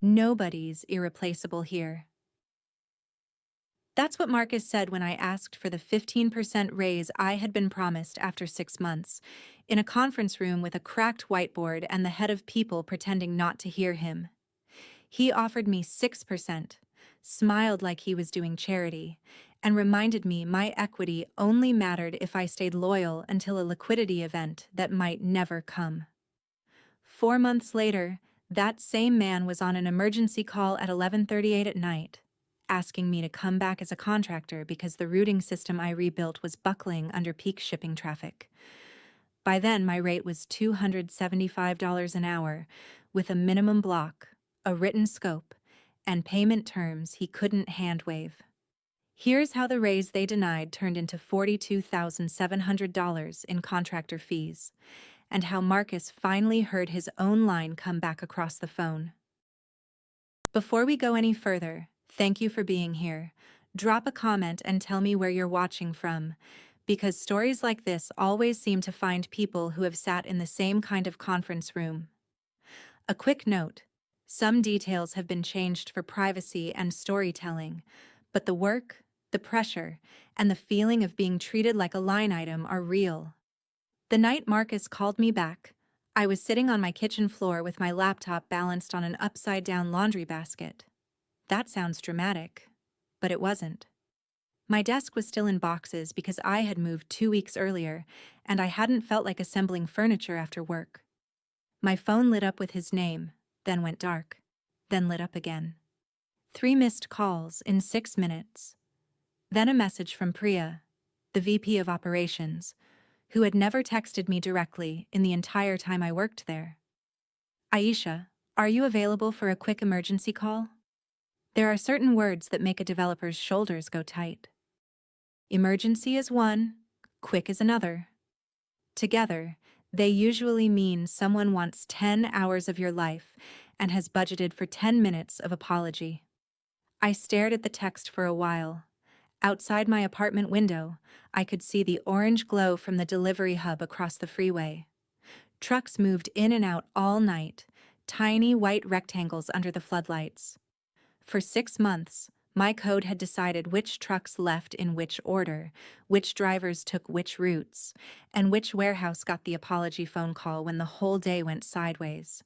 Nobody's irreplaceable here. That's what Marcus said when I asked for the 15% raise I had been promised after 6 months, in a conference room with a cracked whiteboard and the head of people pretending not to hear him. He offered me 6%, smiled like he was doing charity, and reminded me my equity only mattered if I stayed loyal until a liquidity event that might never come. 4 months later, that same man was on an emergency call at 11:38 at night, asking me to come back as a contractor because the routing system I rebuilt was buckling under peak shipping traffic. By then, my rate was $275 an hour, with a minimum block, a written scope, and payment terms he couldn't handwave. Here's how the raise they denied turned into $42,700 in contractor fees, and how Marcus finally heard his own line come back across the phone. Before we go any further, thank you for being here. Drop a comment and tell me where you're watching from, because stories like this always seem to find people who have sat in the same kind of conference room. A quick note: some details have been changed for privacy and storytelling, but the work, the pressure, and the feeling of being treated like a line item are real. The night Marcus called me back, I was sitting on my kitchen floor with my laptop balanced on an upside-down laundry basket. That sounds dramatic, but it wasn't. My desk was still in boxes because I had moved 2 weeks earlier, and I hadn't felt like assembling furniture after work. My phone lit up with his name, then went dark, then lit up again. 3 missed calls in 6 minutes. Then a message from Priya, the VP of Operations, who had never texted me directly in the entire time I worked there. Aisha, are you available for a quick emergency call? There are certain words that make a developer's shoulders go tight. Emergency is one, quick is another. Together, they usually mean someone wants 10 hours of your life and has budgeted for 10 minutes of apology. I stared at the text for a while. Outside my apartment window, I could see the orange glow from the delivery hub across the freeway. Trucks moved in and out all night, tiny white rectangles under the floodlights. For 6 months, my code had decided which trucks left in which order, which drivers took which routes, and which warehouse got the apology phone call when the whole day went sideways.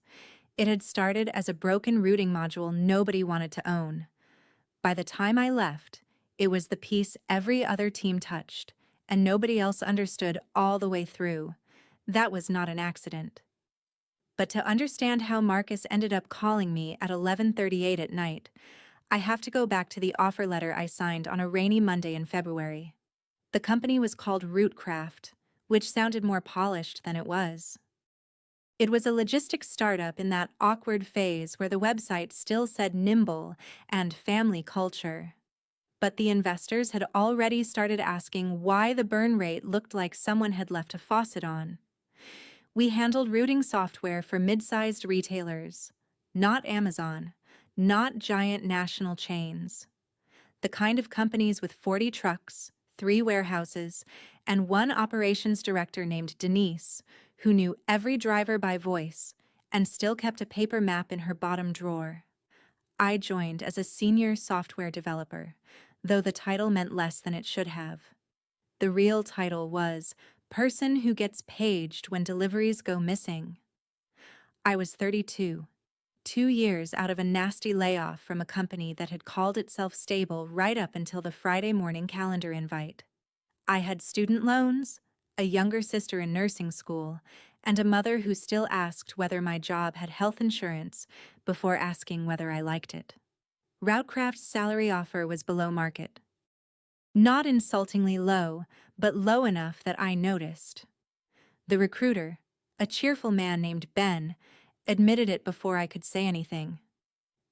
It had started as a broken routing module nobody wanted to own. By the time I left, it was the piece every other team touched, and nobody else understood all the way through. That was not an accident. But to understand how Marcus ended up calling me at 11:38 at night, I have to go back to the offer letter I signed on a rainy Monday in February. The company was called Rootcraft, which sounded more polished than it was. It was a logistics startup in that awkward phase where the website still said nimble and family culture. But the investors had already started asking why the burn rate looked like someone had left a faucet on. We handled routing software for mid-sized retailers, not Amazon, not giant national chains. The kind of companies with 40 trucks, 3 warehouses, and one operations director named Denise, who knew every driver by voice and still kept a paper map in her bottom drawer. I joined as a senior software developer, though the title meant less than it should have. The real title was Person Who Gets Paged When Deliveries Go Missing. I was 32, 2 years out of a nasty layoff from a company that had called itself stable right up until the Friday morning calendar invite. I had student loans, a younger sister in nursing school, and a mother who still asked whether my job had health insurance before asking whether I liked it. Routecraft's salary offer was below market. Not insultingly low, but low enough that I noticed. The recruiter, a cheerful man named Ben, admitted it before I could say anything.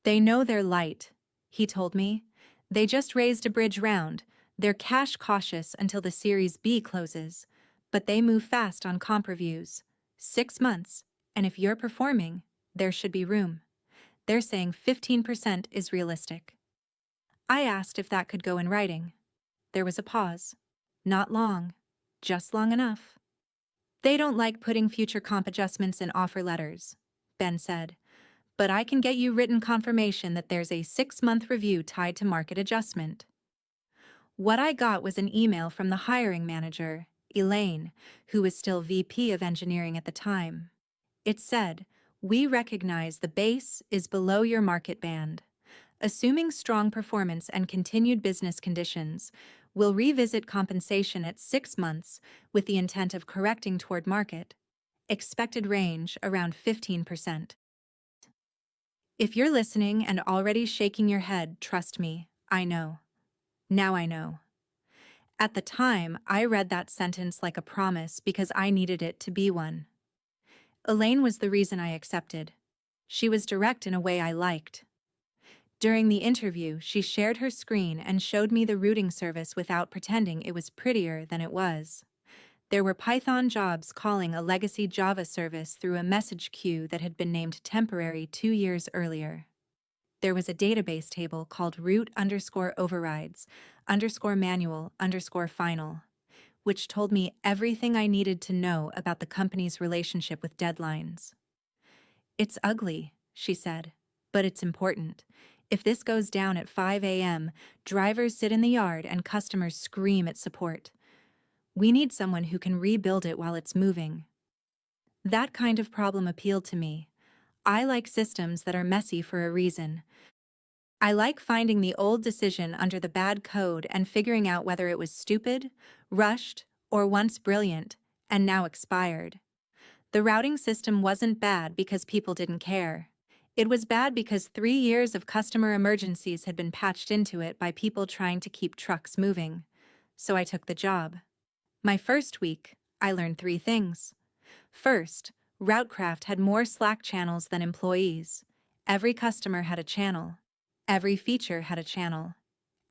They know they're light, he told me. They just raised a bridge round. They're cash cautious until the Series B closes, but they move fast on comp reviews. 6 months, and if you're performing, there should be room. They're saying 15% is realistic. I asked if that could go in writing. There was a pause. Not long, just long enough. They don't like putting future comp adjustments in offer letters, Ben said, but I can get you written confirmation that there's a 6-month review tied to market adjustment. What I got was an email from the hiring manager, Elaine, who was still VP of engineering at the time. It said, "We recognize the base is below your market band. Assuming strong performance and continued business conditions, we'll revisit compensation at 6 months with the intent of correcting toward market. Expected range around 15%. If you're listening and already shaking your head, trust me, I know. Now I know. At the time, I read that sentence like a promise because I needed it to be one. Elaine was the reason I accepted. She was direct in a way I liked. During the interview, she shared her screen and showed me the routing service without pretending it was prettier than it was. There were Python jobs calling a legacy Java service through a message queue that had been named temporary 2 years earlier. There was a database table called root_overrides_manual_final, which told me everything I needed to know about the company's relationship with deadlines. "It's ugly," she said, "but it's important. If this goes down at 5 a.m., drivers sit in the yard and customers scream at support. We need someone who can rebuild it while it's moving." That kind of problem appealed to me. I like systems that are messy for a reason. I like finding the old decision under the bad code and figuring out whether it was stupid, rushed, or once brilliant, and now expired. The routing system wasn't bad because people didn't care. It was bad because 3 years of customer emergencies had been patched into it by people trying to keep trucks moving. So I took the job. My first week, I learned 3 things. First, Routecraft had more Slack channels than employees. Every customer had a channel. Every feature had a channel.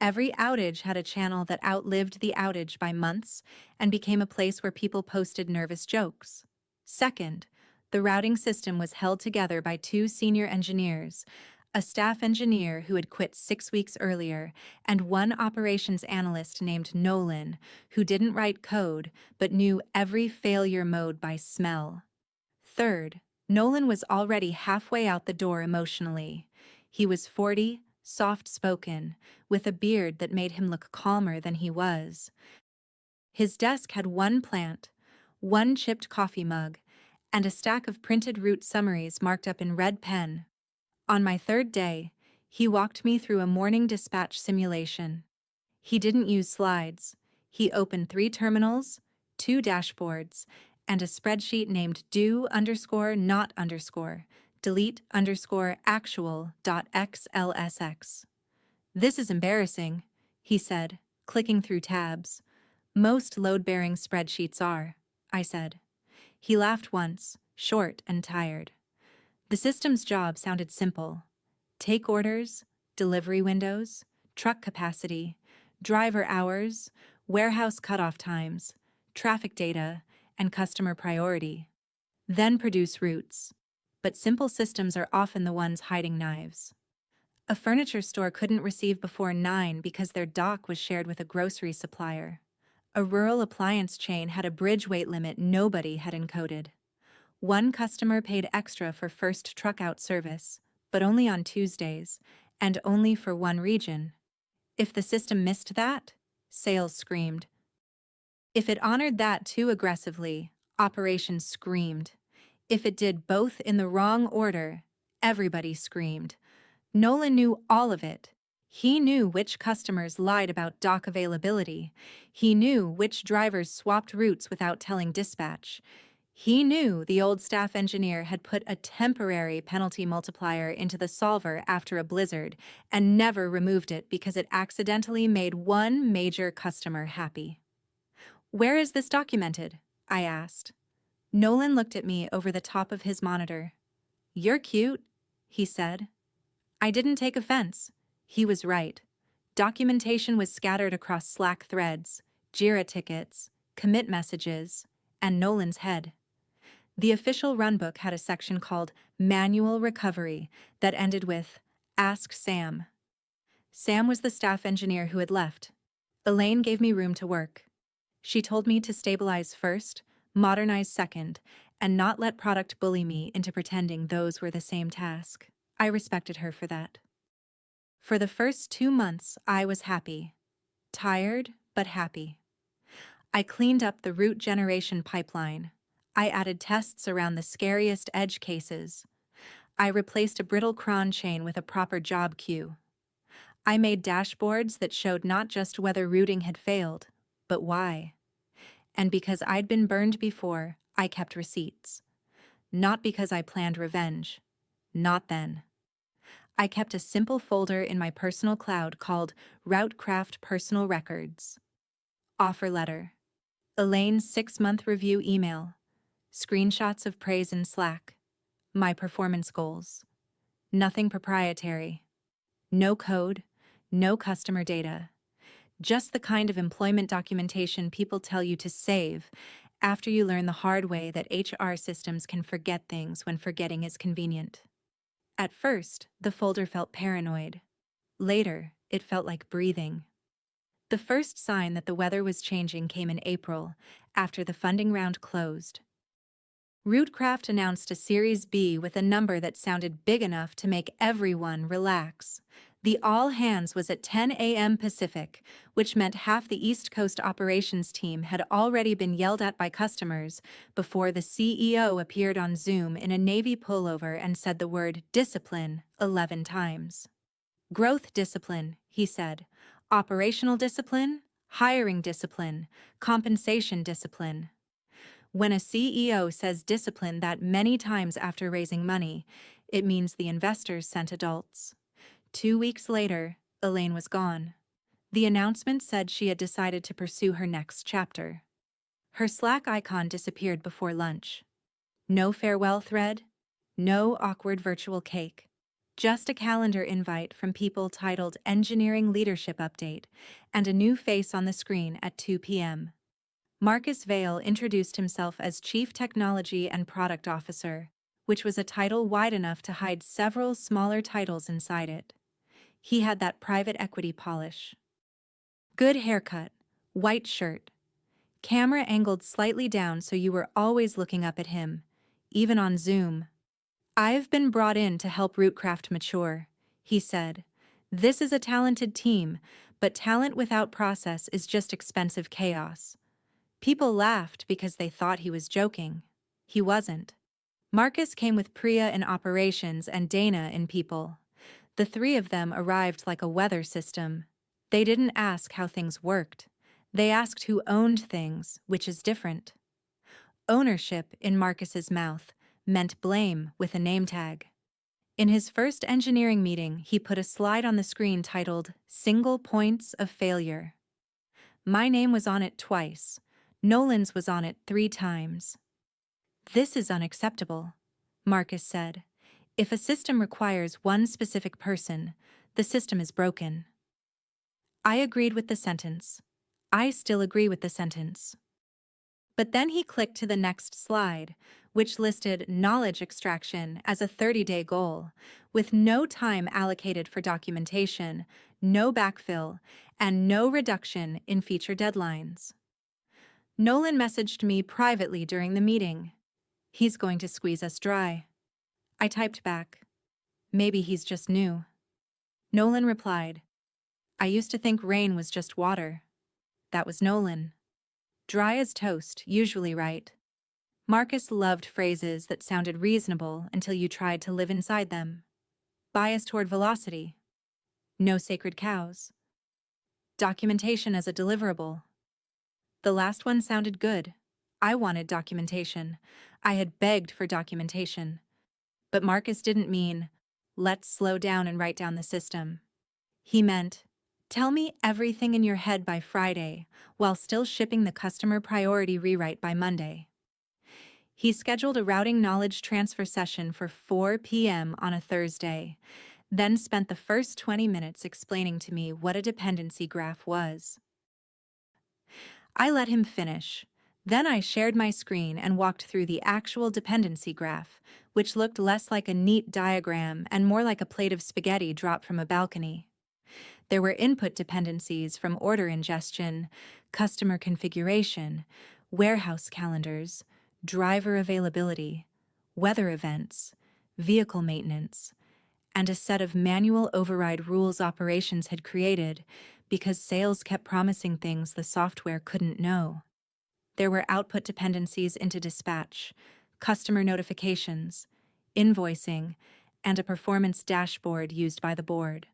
Every outage had a channel that outlived the outage by months and became a place where people posted nervous jokes. Second, the routing system was held together by 2 senior engineers, a staff engineer who had quit 6 weeks earlier, and one operations analyst named Nolan, who didn't write code but knew every failure mode by smell. Third, Nolan was already halfway out the door emotionally. He was 40, soft-spoken, with a beard that made him look calmer than he was. His desk had 1 plant, 1 chipped coffee mug, and a stack of printed route summaries marked up in red pen. On my 3rd day, he walked me through a morning dispatch simulation. He didn't use slides. He opened 3 terminals, 2 dashboards, and a spreadsheet named do_not_delete_actual.xlsx. "This is embarrassing," he said, clicking through tabs. "Most load-bearing spreadsheets are," I said. He laughed once, short and tired. The system's job sounded simple. Take orders, delivery windows, truck capacity, driver hours, warehouse cutoff times, traffic data, and customer priority. Then produce routes. But simple systems are often the ones hiding knives. A furniture store couldn't receive before 9 because their dock was shared with a grocery supplier. A rural appliance chain had a bridge weight limit nobody had encoded. One customer paid extra for first truck-out service, but only on Tuesdays, and only for one region. If the system missed that, sales screamed. If it honored that too aggressively, operations screamed. If it did both in the wrong order, everybody screamed. Nolan knew all of it. He knew which customers lied about dock availability. He knew which drivers swapped routes without telling dispatch. He knew the old staff engineer had put a temporary penalty multiplier into the solver after a blizzard and never removed it because it accidentally made one major customer happy. "Where is this documented?" I asked. Nolan looked at me over the top of his monitor. "You're cute," he said. I didn't take offense. He was right. Documentation was scattered across Slack threads, Jira tickets, commit messages, and Nolan's head. The official runbook had a section called Manual Recovery that ended with "Ask Sam." Sam was the staff engineer who had left. Elaine gave me room to work. She told me to stabilize first, modernize second, and not let product bully me into pretending those were the same task. I respected her for that. For the first 2 months, I was happy. Tired, but happy. I cleaned up the root generation pipeline. I added tests around the scariest edge cases. I replaced a brittle cron chain with a proper job queue. I made dashboards that showed not just whether routing had failed, but why. And because I'd been burned before, I kept receipts. Not because I planned revenge. Not then. I kept a simple folder in my personal cloud called Routecraft Personal Records. Offer letter. Elaine's 6-month review email. Screenshots of praise in Slack. My performance goals. Nothing proprietary. No code. No customer data. Just the kind of employment documentation people tell you to save after you learn the hard way that HR systems can forget things when forgetting is convenient. At first, the folder felt paranoid. Later, it felt like breathing. The first sign that the weather was changing came in April, after the funding round closed. Rootcraft announced a Series B with a number that sounded big enough to make everyone relax. The all hands was at 10 a.m. Pacific, which meant half the East Coast operations team had already been yelled at by customers before the CEO appeared on Zoom in a navy pullover and said the word discipline 11 times. Growth discipline, he said. Operational discipline, hiring discipline, compensation discipline. When a CEO says discipline that many times after raising money, it means the investors sent adults. 2 weeks later, Elaine was gone. The announcement said she had decided to pursue her next chapter. Her Slack icon disappeared before lunch. No farewell thread, no awkward virtual cake. Just a calendar invite from people titled Engineering Leadership Update and a new face on the screen at 2 p.m. Marcus Vale introduced himself as Chief Technology and Product Officer, which was a title wide enough to hide several smaller titles inside it. He had that private equity polish. Good haircut, white shirt. Camera angled slightly down so you were always looking up at him, even on Zoom. I've been brought in to help Rootcraft mature, he said. This is a talented team, but talent without process is just expensive chaos. People laughed because they thought he was joking. He wasn't. Marcus came with Priya in operations and Dana in people. The three of them arrived like a weather system. They didn't ask how things worked. They asked who owned things, which is different. Ownership, in Marcus's mouth, meant blame with a name tag. In his first engineering meeting, he put a slide on the screen titled Single Points of Failure. My name was on it twice. Nolan's was on it 3 times. This is unacceptable, Marcus said. If a system requires one specific person, the system is broken. I agreed with the sentence. I still agree with the sentence. But then he clicked to the next slide, which listed knowledge extraction as a 30-day goal, with no time allocated for documentation, no backfill, and no reduction in feature deadlines. Nolan messaged me privately during the meeting. He's going to squeeze us dry. I typed back. Maybe he's just new. Nolan replied, I used to think rain was just water. That was Nolan. Dry as toast, usually right. Marcus loved phrases that sounded reasonable until you tried to live inside them. Bias toward velocity. No sacred cows. Documentation as a deliverable. The last one sounded good. I wanted documentation. I had begged for documentation. But Marcus didn't mean, let's slow down and write down the system. He meant, tell me everything in your head by Friday, while still shipping the customer priority rewrite by Monday. He scheduled a routing knowledge transfer session for 4 p.m. on a Thursday, then spent the first 20 minutes explaining to me what a dependency graph was. I let him finish. Then I shared my screen and walked through the actual dependency graph, which looked less like a neat diagram and more like a plate of spaghetti dropped from a balcony. There were input dependencies from order ingestion, customer configuration, warehouse calendars, driver availability, weather events, vehicle maintenance, and a set of manual override rules operations had created because sales kept promising things the software couldn't know. There were output dependencies into dispatch, customer notifications, invoicing, and a performance dashboard used by the board.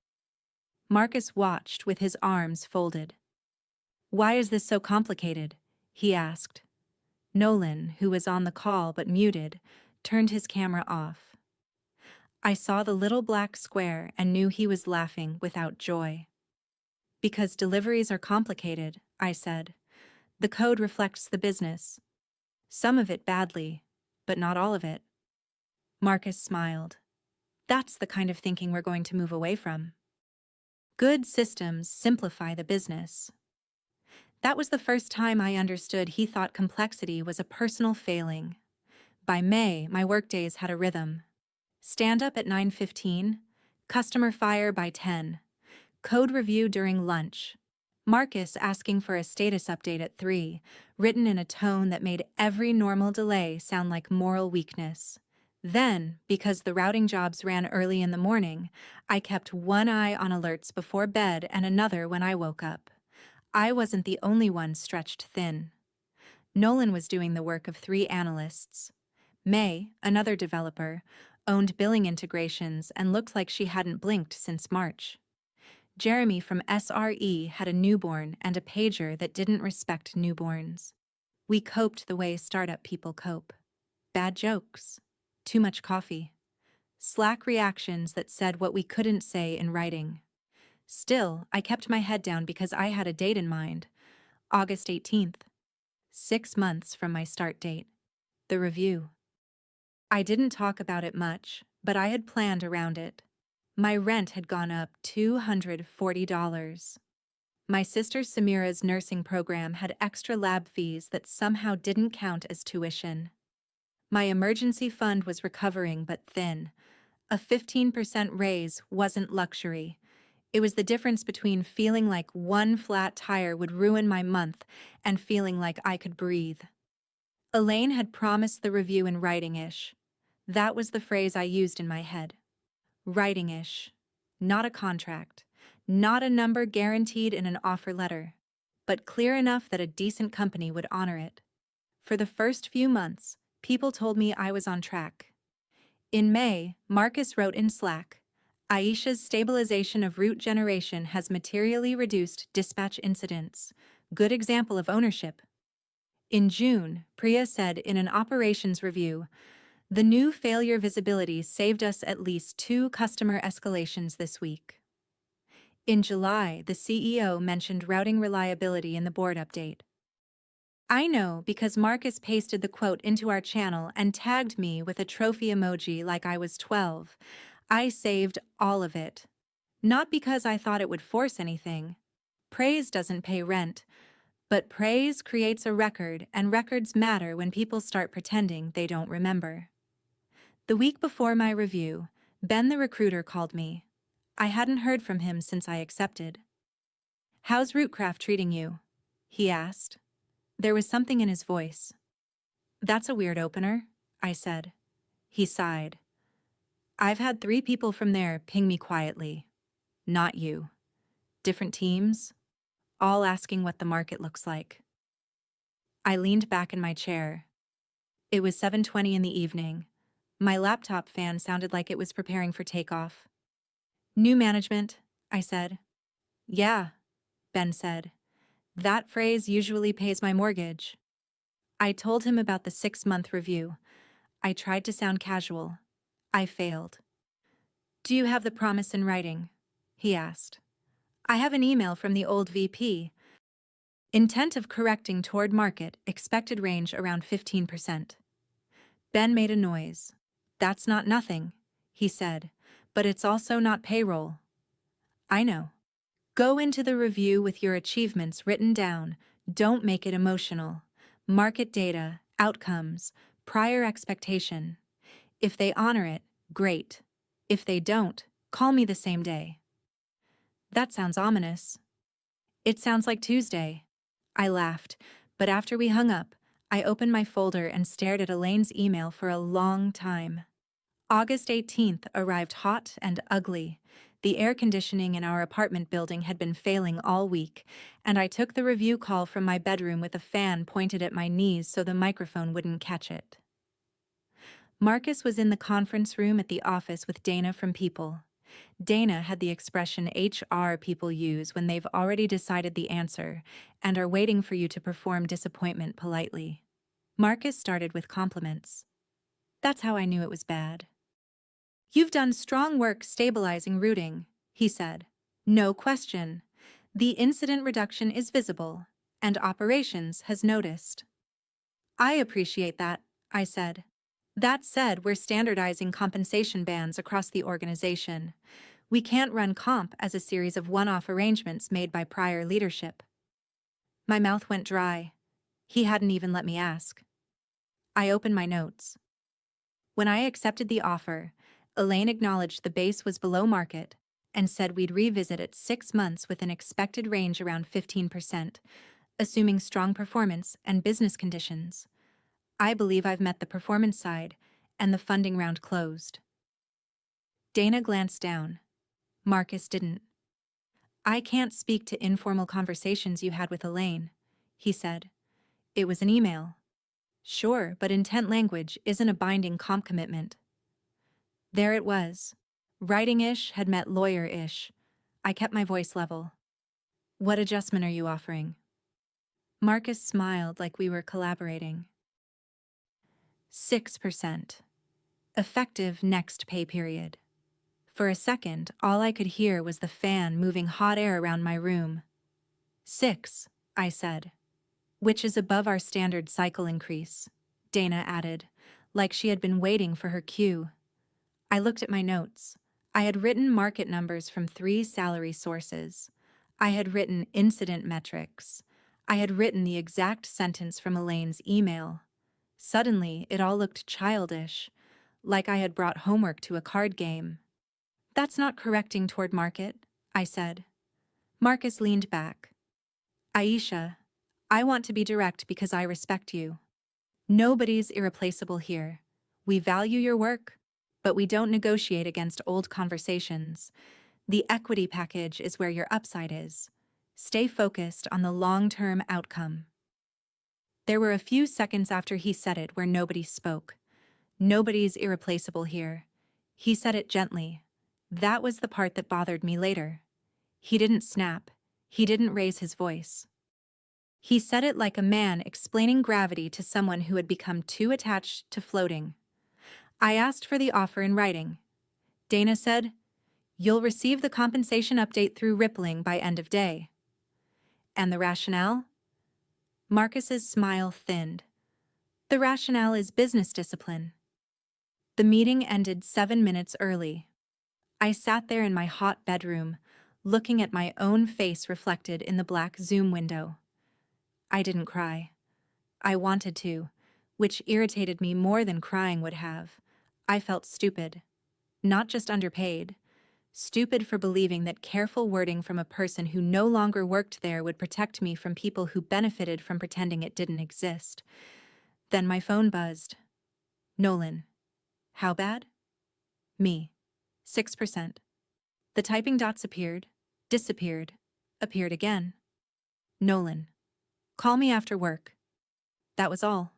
Marcus watched with his arms folded. "Why is this so complicated?" he asked. Nolan, who was on the call but muted, turned his camera off. I saw the little black square and knew he was laughing without joy. "Because deliveries are complicated," I said. "The code reflects the business. Some of it badly, but not all of it." Marcus smiled. "That's the kind of thinking we're going to move away from. Good systems simplify the business." That was the first time I understood he thought complexity was a personal failing. By May, my workdays had a rhythm. Stand up at 9:15, customer fire by 10, code review during lunch, Marcus asking for a status update at 3, written in a tone that made every normal delay sound like moral weakness. Then, because the routing jobs ran early in the morning, I kept one eye on alerts before bed and another when I woke up. I wasn't the only one stretched thin. Nolan was doing the work of 3 analysts. May, another developer, owned billing integrations and looked like she hadn't blinked since March. Jeremy from SRE had a newborn and a pager that didn't respect newborns. We coped the way startup people cope. Bad jokes. Too much coffee. Slack reactions that said what we couldn't say in writing. Still, I kept my head down because I had a date in mind. August 18th. 6 months from my start date. The review. I didn't talk about it much, but I had planned around it. My rent had gone up $240. My sister Samira's nursing program had extra lab fees that somehow didn't count as tuition. My emergency fund was recovering but thin. A 15% raise wasn't luxury. It was the difference between feeling like one flat tire would ruin my month and feeling like I could breathe. Elaine had promised the review in writing-ish. That was the phrase I used in my head. Writing-ish. Not a contract. Not a number guaranteed in an offer letter. But clear enough that a decent company would honor it. For the first few months, people told me I was on track. In May, Marcus wrote in Slack, "Aisha's stabilization of route generation has materially reduced dispatch incidents. Good example of ownership." In June, Priya said in an operations review, "The new failure visibility saved us at least 2 customer escalations this week." In July, the CEO mentioned routing reliability in the board update. I know because Marcus pasted the quote into our channel and tagged me with a trophy emoji like I was 12. I saved all of it. Not because I thought it would force anything. Praise doesn't pay rent. But praise creates a record, and records matter when people start pretending they don't remember. The week before my review, Ben the recruiter called me. I hadn't heard from him since I accepted. "How's Rootcraft treating you?" he asked. There was something in his voice. "That's a weird opener," I said. He sighed. "I've had 3 people from there ping me quietly. Not you. Different teams, all asking what the market looks like." I leaned back in my chair. It was 7:20 in the evening. My laptop fan sounded like it was preparing for takeoff. "New management," I said. "Yeah," Ben said. "That phrase usually pays my mortgage." I told him about the 6-month review. I tried to sound casual. I failed. "Do you have the promise in writing?" he asked. "I have an email from the old VP. Intent of correcting toward market, expected range around 15%. Ben made a noise. "That's not nothing," he said, "but it's also not payroll." I know. Go into the review with your achievements written down. Don't make it emotional. Market data, outcomes, prior expectation. If they honor it, great. If they don't, call me the same day. That sounds ominous. It sounds like Tuesday. I laughed, but after we hung up, I opened my folder and stared at Elaine's email for a long time. August 18th arrived hot and ugly. The air conditioning in our apartment building had been failing all week, and I took the review call from my bedroom with a fan pointed at my knees so the microphone wouldn't catch it. Marcus was in the conference room at the office with Dana from People. Dana had the expression HR people use when they've already decided the answer and are waiting for you to perform disappointment politely. Marcus started with compliments. That's how I knew it was bad. "You've done strong work stabilizing routing," he said. "No question. The incident reduction is visible, and operations has noticed." "I appreciate that," I said. "That said, we're standardizing compensation bands across the organization. We can't run comp as a series of one-off arrangements made by prior leadership." My mouth went dry. He hadn't even let me ask. I opened my notes. When I accepted the offer, Elaine acknowledged the base was below market and said we'd revisit it 6 months with an expected range around 15%, assuming strong performance and business conditions. I believe I've met the performance side, and the funding round closed. Dana glanced down. Marcus didn't. "I can't speak to informal conversations you had with Elaine," he said. "It was an email." "Sure, but intent language isn't a binding comp commitment." There it was. Writing-ish had met lawyer-ish. I kept my voice level. "What adjustment are you offering?" Marcus smiled like we were collaborating. 6%. Effective next pay period. For a second, all I could hear was the fan moving hot air around my room. 6, I said. "Which is above our standard cycle increase," Dana added, like she had been waiting for her cue. I looked at my notes. I had written market numbers from 3 salary sources. I had written incident metrics. I had written the exact sentence from Elaine's email. Suddenly, it all looked childish, like I had brought homework to a card game. "That's not correcting toward market," I said. Marcus leaned back. "Aisha, I want to be direct because I respect you. Nobody's irreplaceable here. We value your work, but we don't negotiate against old conversations. The equity package is where your upside is. Stay focused on the long-term outcome." There were a few seconds after he said it where nobody spoke. Nobody's irreplaceable here. He said it gently. That was the part that bothered me later. He didn't snap. He didn't raise his voice. He said it like a man explaining gravity to someone who had become too attached to floating. I asked for the offer in writing. Dana said, "You'll receive the compensation update through Rippling by end of day." "And the rationale?" Marcus's smile thinned. "The rationale is business discipline." The meeting ended 7 minutes early. I sat there in my hot bedroom, looking at my own face reflected in the black Zoom window. I didn't cry. I wanted to, which irritated me more than crying would have. I felt stupid. Not just underpaid. Stupid for believing that careful wording from a person who no longer worked there would protect me from people who benefited from pretending it didn't exist. Then my phone buzzed. "Nolan." "How bad?" "Me. 6%. The typing dots appeared, disappeared, appeared again. "Nolan. Call me after work." That was all.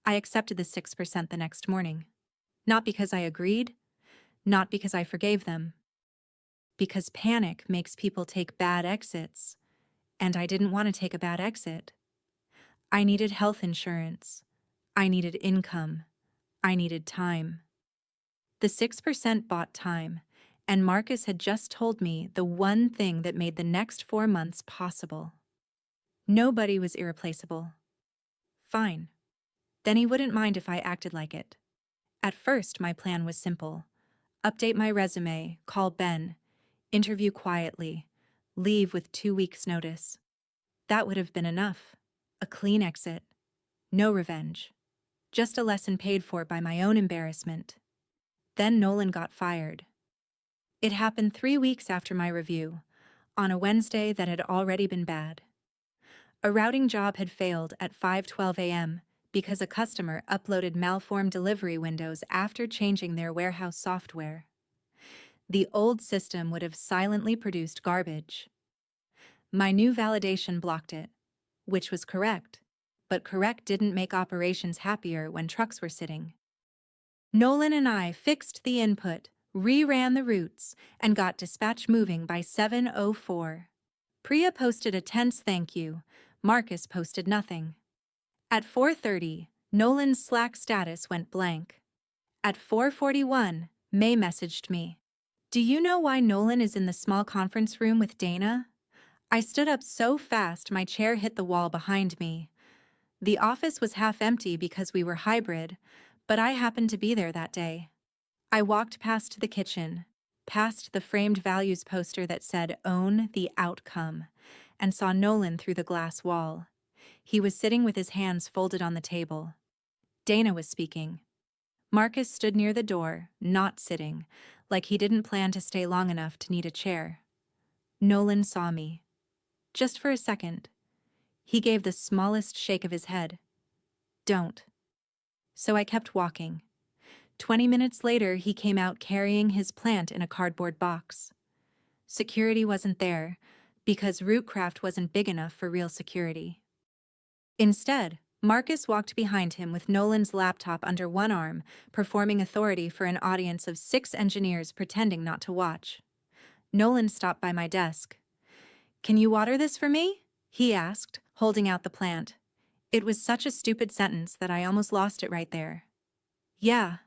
I accepted the 6% the next morning. Not because I agreed, not because I forgave them. Because panic makes people take bad exits, and I didn't want to take a bad exit. I needed health insurance. I needed income. I needed time. The 6% bought time, and Marcus had just told me the one thing that made the next 4 months possible. Nobody was irreplaceable. Fine. Then he wouldn't mind if I acted like it. At first, my plan was simple. Update my resume, call Ben, interview quietly, leave with 2 weeks' notice. That would have been enough. A clean exit. No revenge. Just a lesson paid for by my own embarrassment. Then Nolan got fired. It happened 3 weeks after my review, on a Wednesday that had already been bad. A routing job had failed at 5:12 a.m. because a customer uploaded malformed delivery windows after changing their warehouse software. The old system would have silently produced garbage. My new validation blocked it, which was correct, but correct didn't make operations happier when trucks were sitting. Nolan and I fixed the input, reran the routes, and got dispatch moving by 7:04. Priya posted a tense thank you. Marcus posted nothing. At 4:30, Nolan's Slack status went blank. At 4:41, May messaged me. "Do you know why Nolan is in the small conference room with Dana?" I stood up so fast my chair hit the wall behind me. The office was half empty because we were hybrid, but I happened to be there that day. I walked past the kitchen, past the framed values poster that said "Own the Outcome," and saw Nolan through the glass wall. He was sitting with his hands folded on the table. Dana was speaking. Marcus stood near the door, not sitting, like he didn't plan to stay long enough to need a chair. Nolan saw me. Just for a second. He gave the smallest shake of his head. "Don't." So I kept walking. 20 minutes later, he came out carrying his plant in a cardboard box. Security wasn't there, because Rootcraft wasn't big enough for real security. Instead, Marcus walked behind him with Nolan's laptop under one arm, performing authority for an audience of 6 engineers pretending not to watch. Nolan stopped by my desk. "Can you water this for me?" he asked, holding out the plant. It was such a stupid sentence that I almost lost it right there. "Yeah,"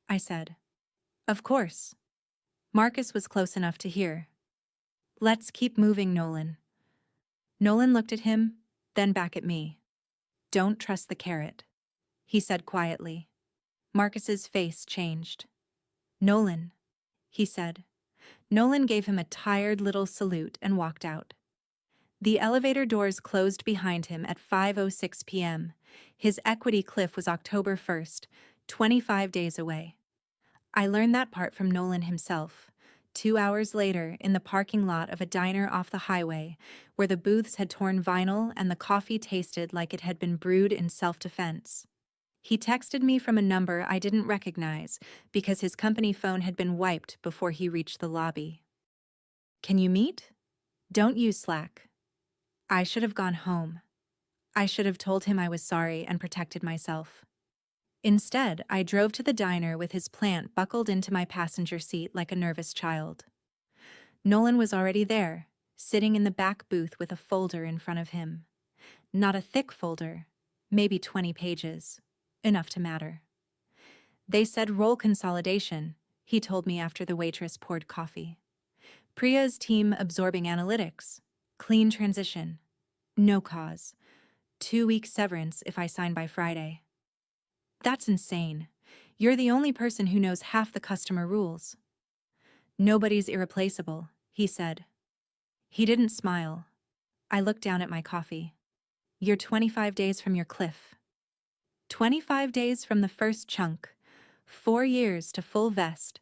I said. "Of course." Marcus was close enough to hear. "Let's keep moving, Nolan." Nolan looked at him, then back at me. "Don't trust the carrot," he said quietly. Marcus's face changed. "Nolan," he said. Nolan gave him a tired little salute and walked out. The elevator doors closed behind him at 5:06 p.m. His equity cliff was October 1st, 25 days away. I learned that part from Nolan himself, 2 hours later in the parking lot of a diner off the highway, where the booths had torn vinyl and the coffee tasted like it had been brewed in self-defense. He texted me from a number I didn't recognize because his company phone had been wiped before he reached the lobby. "Can you meet? Don't use Slack." I should have gone home. I should have told him I was sorry and protected myself. Instead, I drove to the diner with his plant buckled into my passenger seat like a nervous child. Nolan was already there, sitting in the back booth with a folder in front of him. Not a thick folder, maybe 20 pages, enough to matter. "They said role consolidation," he told me after the waitress poured coffee. "Priya's team absorbing analytics. Clean transition. No cause. 2-week severance if I sign by Friday." "That's insane. You're the only person who knows half the customer rules." "Nobody's irreplaceable," he said. He didn't smile. I looked down at my coffee. "You're 25 days from your cliff. 25 days from the first chunk. 4 years to full vest.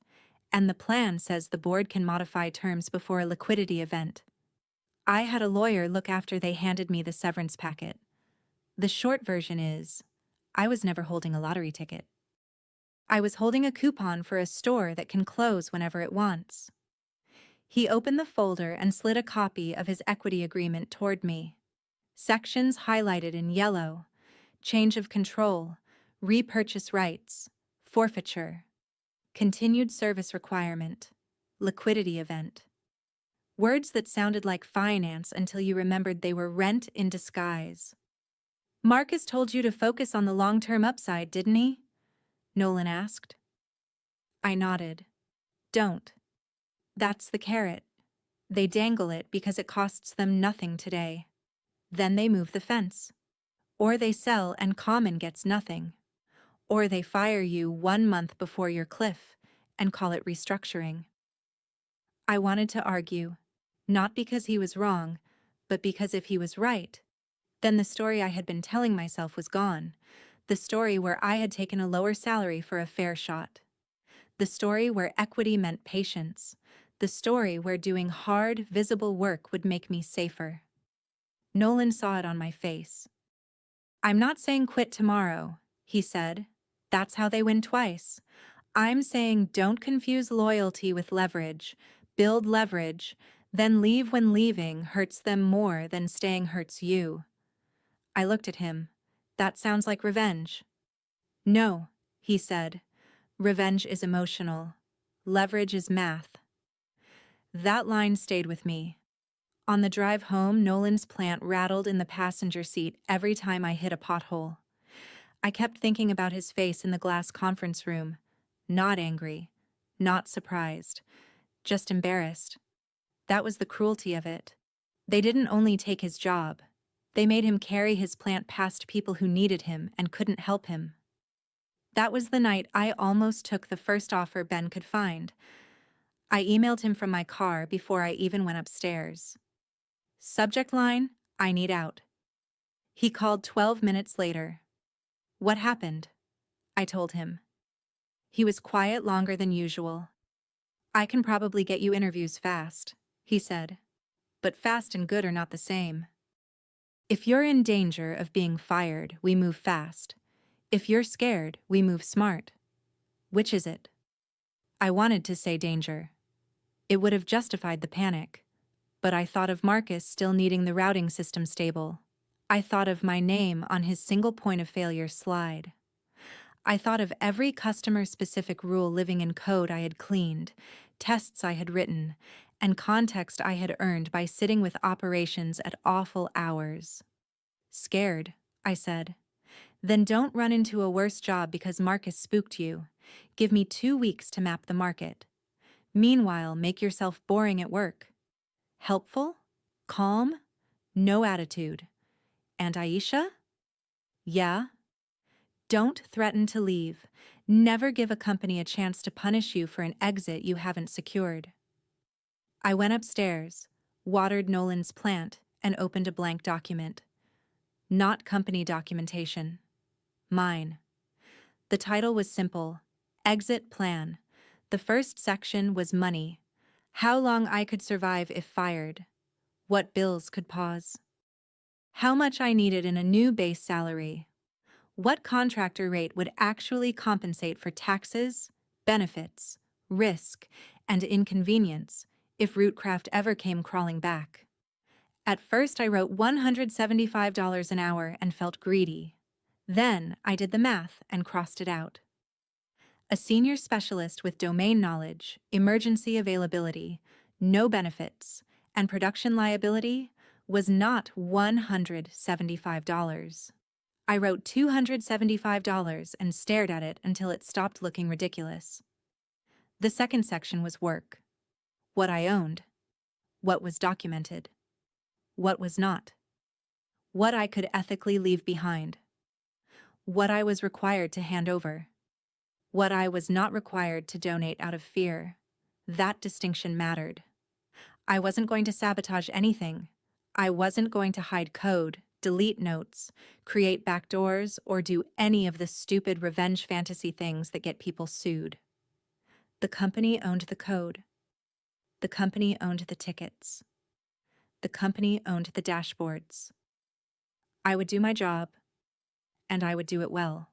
And the plan says the board can modify terms before a liquidity event." I had a lawyer look after they handed me the severance packet. The short version is, I was never holding a lottery ticket. I was holding a coupon for a store that can close whenever it wants. He opened the folder and slid a copy of his equity agreement toward me. Sections highlighted in yellow: change of control, repurchase rights, forfeiture, continued service requirement, liquidity event. Words that sounded like finance until you remembered they were rent in disguise. "Marcus told you to focus on the long-term upside, didn't he?" Nolan asked. I nodded. "Don't. That's the carrot. They dangle it because it costs them nothing today. Then they move the fence. Or they sell and Common gets nothing. Or they fire you 1 month before your cliff and call it restructuring." I wanted to argue, not because he was wrong, but because if he was right, then the story I had been telling myself was gone, the story where I had taken a lower salary for a fair shot, the story where equity meant patience, the story where doing hard, visible work would make me safer. Nolan saw it on my face. I'm not saying quit tomorrow, he said. That's how they win twice. I'm saying don't confuse loyalty with leverage. Build leverage, then leave when leaving hurts them more than staying hurts you. I looked at him. That sounds like revenge. No, he said. Revenge is emotional. Leverage is math. That line stayed with me. On the drive home, Nolan's plant rattled in the passenger seat every time I hit a pothole. I kept thinking about his face in the glass conference room. Not angry, not surprised, just embarrassed. That was the cruelty of it. They didn't only take his job. They made him carry his plant past people who needed him and couldn't help him. That was the night I almost took the first offer Ben could find. I emailed him from my car before I even went upstairs. Subject line, I need out. He called 12 minutes later. What happened? I told him. He was quiet longer than usual. I can probably get you interviews fast, he said. But fast and good are not the same. If you're in danger of being fired, we move fast. If you're scared, we move smart. Which is it? I wanted to say danger. It would have justified the panic. But I thought of Marcus still needing the routing system stable. I thought of my name on his single point of failure slide. I thought of every customer-specific rule living in code I had cleaned, tests I had written, and context I had earned by sitting with operations at awful hours. Scared, I said. Then don't run into a worse job because Marcus spooked you. Give me 2 weeks to map the market. Meanwhile, make yourself boring at work. Helpful? Calm? No attitude. And Aisha? Yeah? Don't threaten to leave. Never give a company a chance to punish you for an exit you haven't secured. I went upstairs, watered Nolan's plant, and opened a blank document. Not company documentation. Mine. The title was simple: Exit Plan. The first section was money. How long I could survive if fired. What bills could pause. How much I needed in a new base salary. What contractor rate would actually compensate for taxes, benefits, risk, and inconvenience if Rootcraft ever came crawling back. At first I wrote $175 an hour and felt greedy. Then I did the math and crossed it out. A senior specialist with domain knowledge, emergency availability, no benefits, and production liability was not $175. I wrote $275 and stared at it until it stopped looking ridiculous. The second section was work. What I owned. What was documented. What was not. What I could ethically leave behind. What I was required to hand over. What I was not required to donate out of fear. That distinction mattered. I wasn't going to sabotage anything. I wasn't going to hide code, delete notes, create backdoors, or do any of the stupid revenge fantasy things that get people sued. The company owned the code. The company owned the tickets. The company owned the dashboards. I would do my job, and I would do it well.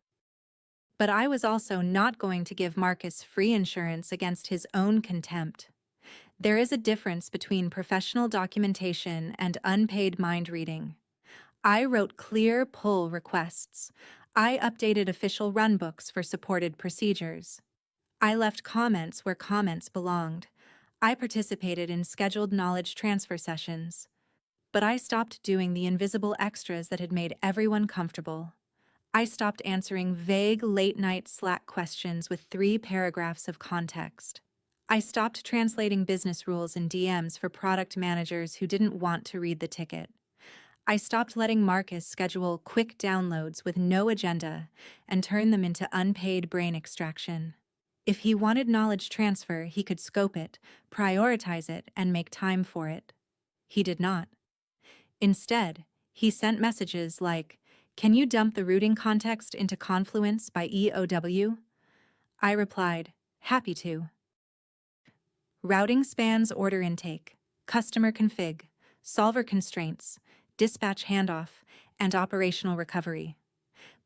But I was also not going to give Marcus free insurance against his own contempt. There is a difference between professional documentation and unpaid mind reading. I wrote clear pull requests. I updated official runbooks for supported procedures. I left comments where comments belonged. I participated in scheduled knowledge transfer sessions. But I stopped doing the invisible extras that had made everyone comfortable. I stopped answering vague late-night Slack questions with 3 paragraphs of context. I stopped translating business rules in DMs for product managers who didn't want to read the ticket. I stopped letting Marcus schedule quick downloads with no agenda and turn them into unpaid brain extraction. If he wanted knowledge transfer, he could scope it, prioritize it, and make time for it. He did not. Instead, he sent messages like, "Can you dump the routing context into Confluence by EOW?" I replied, "Happy to." Routing spans order intake, customer config, solver constraints, dispatch handoff, and operational recovery.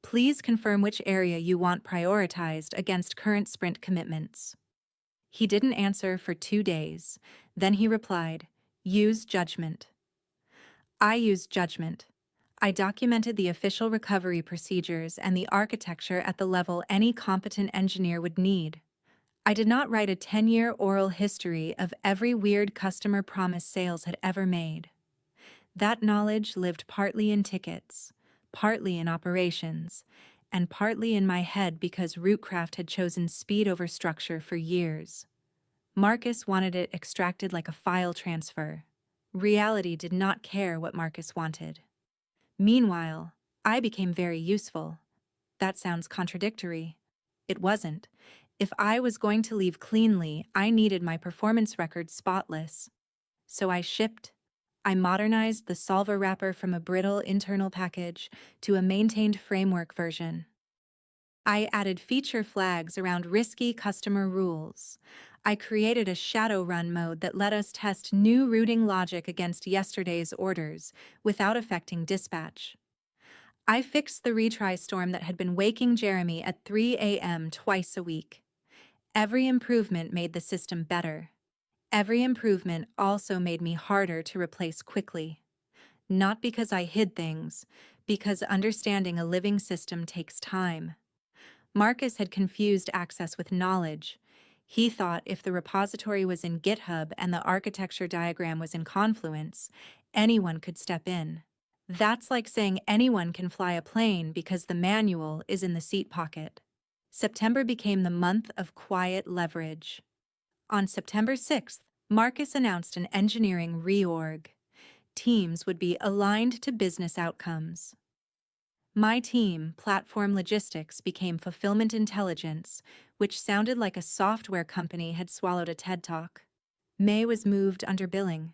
Please confirm which area you want prioritized against current sprint commitments. He didn't answer for 2 days. Then he replied, use judgment. I used judgment. I documented the official recovery procedures and the architecture at the level any competent engineer would need. I did not write a 10-year oral history of every weird customer promise sales had ever made. That knowledge lived partly in tickets, partly in operations, and partly in my head because Rootcraft had chosen speed over structure for years. Marcus wanted it extracted like a file transfer. Reality did not care what Marcus wanted. Meanwhile, I became very useful. That sounds contradictory. It wasn't. If I was going to leave cleanly, I needed my performance record spotless. So I shipped. I modernized the solver wrapper from a brittle internal package to a maintained framework version. I added feature flags around risky customer rules. I created a shadow run mode that let us test new routing logic against yesterday's orders without affecting dispatch. I fixed the retry storm that had been waking Jeremy at 3 a.m. twice a week. Every improvement made the system better. Every improvement also made me harder to replace quickly. Not because I hid things, because understanding a living system takes time. Marcus had confused access with knowledge. He thought if the repository was in GitHub and the architecture diagram was in Confluence, anyone could step in. That's like saying anyone can fly a plane because the manual is in the seat pocket. September became the month of quiet leverage. On September 6th, Marcus announced an engineering reorg. Teams would be aligned to business outcomes. My team, Platform Logistics, became Fulfillment Intelligence, which sounded like a software company had swallowed a TED Talk. May was moved under billing.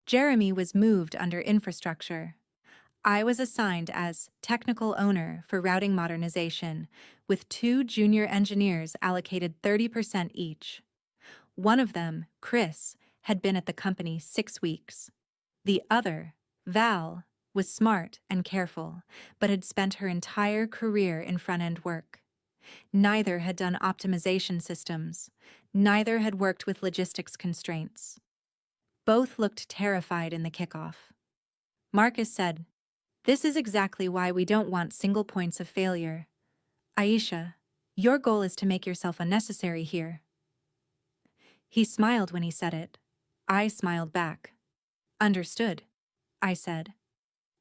Jeremy was moved under infrastructure. I was assigned as technical owner for routing modernization, with 2 junior engineers allocated 30% each. One of them, Chris, had been at the company 6 weeks. The other, Val, was smart and careful, but had spent her entire career in front-end work. Neither had done optimization systems. Neither had worked with logistics constraints. Both looked terrified in the kickoff. Marcus said, "This is exactly why we don't want single points of failure. Aisha, your goal is to make yourself unnecessary here." He smiled when he said it. I smiled back. "Understood," I said.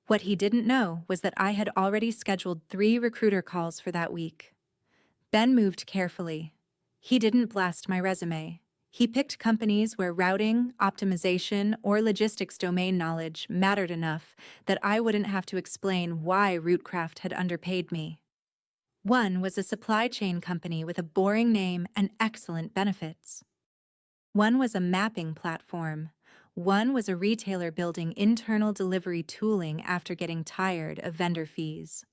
What he didn't know was that I had already scheduled 3 recruiter calls for that week. Ben moved carefully. He didn't blast my resume. He picked companies where routing, optimization, or logistics domain knowledge mattered enough that I wouldn't have to explain why Rootcraft had underpaid me. One was a supply chain company with a boring name and excellent benefits. One was a mapping platform. One was a retailer building internal delivery tooling after getting tired of vendor fees.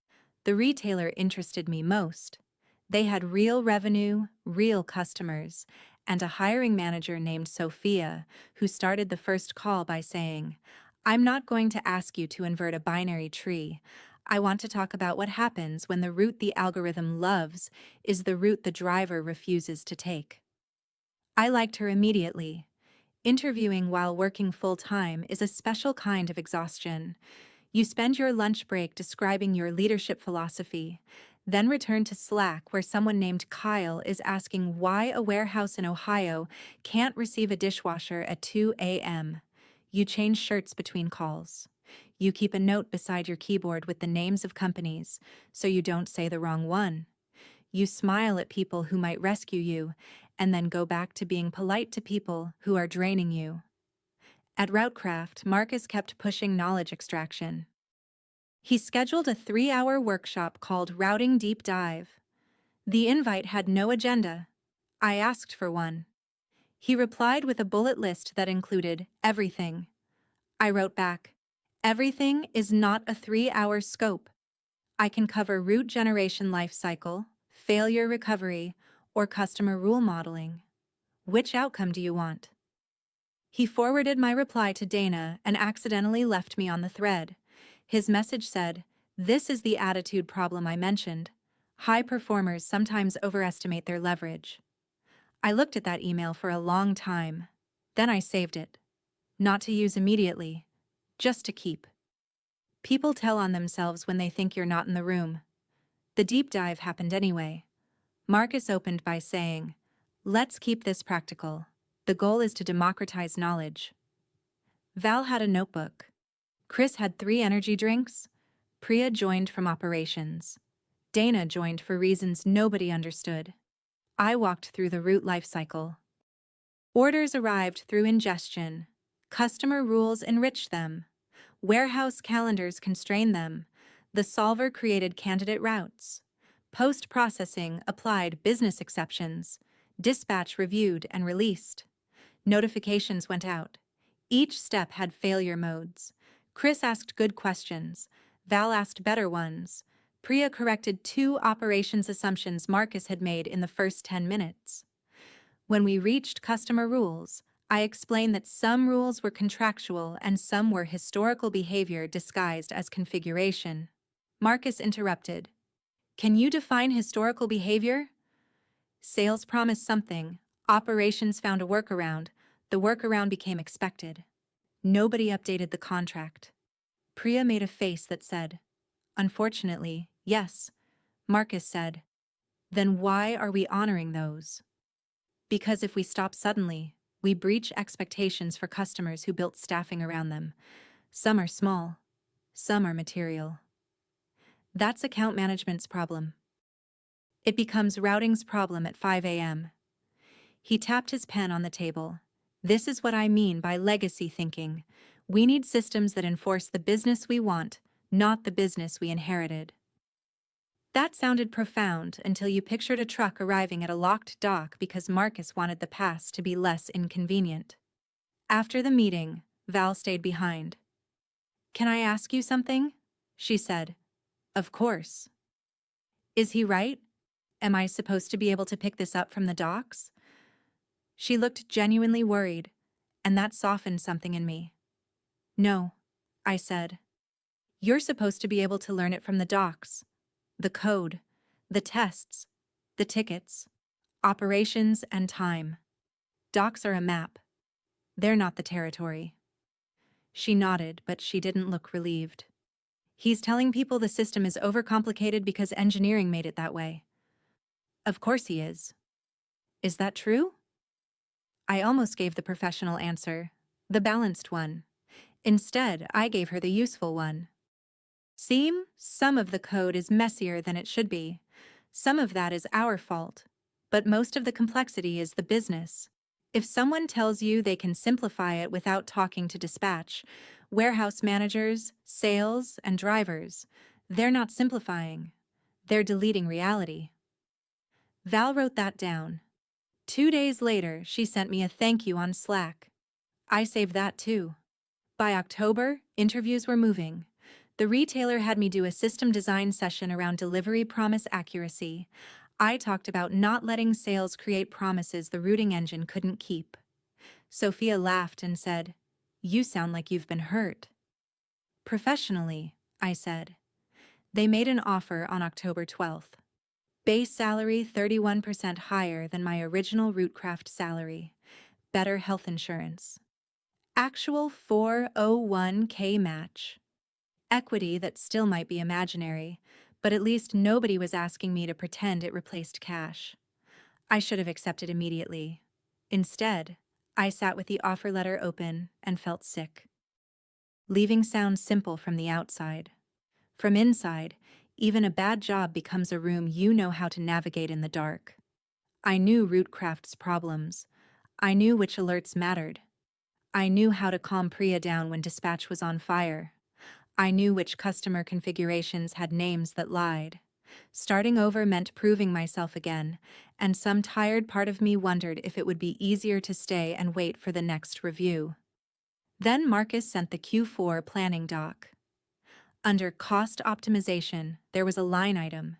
The retailer interested me most. They had real revenue, real customers, and a hiring manager named Sophia who started the first call by saying, "I'm not going to ask you to invert a binary tree. I want to talk about what happens when the route the algorithm loves is the route the driver refuses to take." I liked her immediately. Interviewing while working full-time is a special kind of exhaustion. You spend your lunch break describing your leadership philosophy, then return to Slack where someone named Kyle is asking why a warehouse in Ohio can't receive a dishwasher at 2 a.m. You change shirts between calls. You keep a note beside your keyboard with the names of companies, so you don't say the wrong one. You smile at people who might rescue you, and then go back to being polite to people who are draining you. At Routecraft, Marcus kept pushing knowledge extraction. He scheduled a 3-hour workshop called Routing Deep Dive. The invite had no agenda. I asked for one. He replied with a bullet list that included everything. I wrote back, "Everything is not a 3-hour scope. I can cover route generation lifecycle, failure recovery, or customer rule modeling. Which outcome do you want?" He forwarded my reply to Dana and accidentally left me on the thread. His message said, "This is the attitude problem I mentioned. High performers sometimes overestimate their leverage." I looked at that email for a long time. Then I saved it. Not to use immediately, just to keep. People tell on themselves when they think you're not in the room. The deep dive happened anyway. Marcus opened by saying, "Let's keep this practical. The goal is to democratize knowledge." Val had a notebook. Chris had 3 energy drinks. Priya joined from operations. Dana joined for reasons nobody understood. I walked through the route life cycle. Orders arrived through ingestion. Customer rules enriched them. Warehouse calendars constrained them. The solver created candidate routes. Post-processing applied business exceptions. Dispatch reviewed and released. Notifications went out. Each step had failure modes. Chris asked good questions. Val asked better ones. Priya corrected 2 operations assumptions Marcus had made in the first 10 minutes. When we reached customer rules, I explained that some rules were contractual and some were historical behavior disguised as configuration. Marcus interrupted. "Can you define historical behavior?" Sales promised something. Operations found a workaround. The workaround became expected. Nobody updated the contract. Priya made a face that said, "Unfortunately, yes." Marcus said, "Then why are we honoring those?" "Because if we stop suddenly, we breach expectations for customers who built staffing around them. Some are small, some are material. That's account management's problem. It becomes routing's problem at 5 a.m. He tapped his pen on the table. "This is what I mean by legacy thinking. We need systems that enforce the business we want, not the business we inherited." That sounded profound until you pictured a truck arriving at a locked dock because Marcus wanted the pass to be less inconvenient. After the meeting, Val stayed behind. "Can I ask you something?" she said. "Of course." "Is he right? Am I supposed to be able to pick this up from the docks?" She looked genuinely worried, and that softened something in me. "No," I said. "You're supposed to be able to learn it from the docks. The code, the tests, the tickets, operations and time. Docks are a map. They're not the territory." She nodded, but she didn't look relieved. "He's telling people the system is overcomplicated because engineering made it that way." "Of course he is." "Is that true?" I almost gave the professional answer, the balanced one. Instead, I gave her the useful one. Some of the code is messier than it should be. Some of that is our fault. But most of the complexity is the business. If someone tells you they can simplify it without talking to dispatch, warehouse managers, sales, and drivers, they're not simplifying. They're deleting reality. Val wrote that down. 2 days later, she sent me a thank you on Slack. I saved that too. By October, interviews were moving. The retailer had me do a system design session around delivery promise accuracy. I talked about not letting sales create promises the routing engine couldn't keep. Sophia laughed and said, "You sound like you've been hurt." "Professionally," I said. They made an offer on October 12th. Base salary 31% higher than my original Rootcraft salary. Better health insurance. Actual 401k match. Equity that still might be imaginary, but at least nobody was asking me to pretend it replaced cash. I should have accepted immediately. Instead, I sat with the offer letter open and felt sick. Leaving sounds simple from the outside. From inside, even a bad job becomes a room you know how to navigate in the dark. I knew Rootcraft's problems. I knew which alerts mattered. I knew how to calm Priya down when dispatch was on fire. I knew which customer configurations had names that lied. Starting over meant proving myself again, and some tired part of me wondered if it would be easier to stay and wait for the next review. Then Marcus sent the Q4 planning doc. Under cost optimization, there was a line item: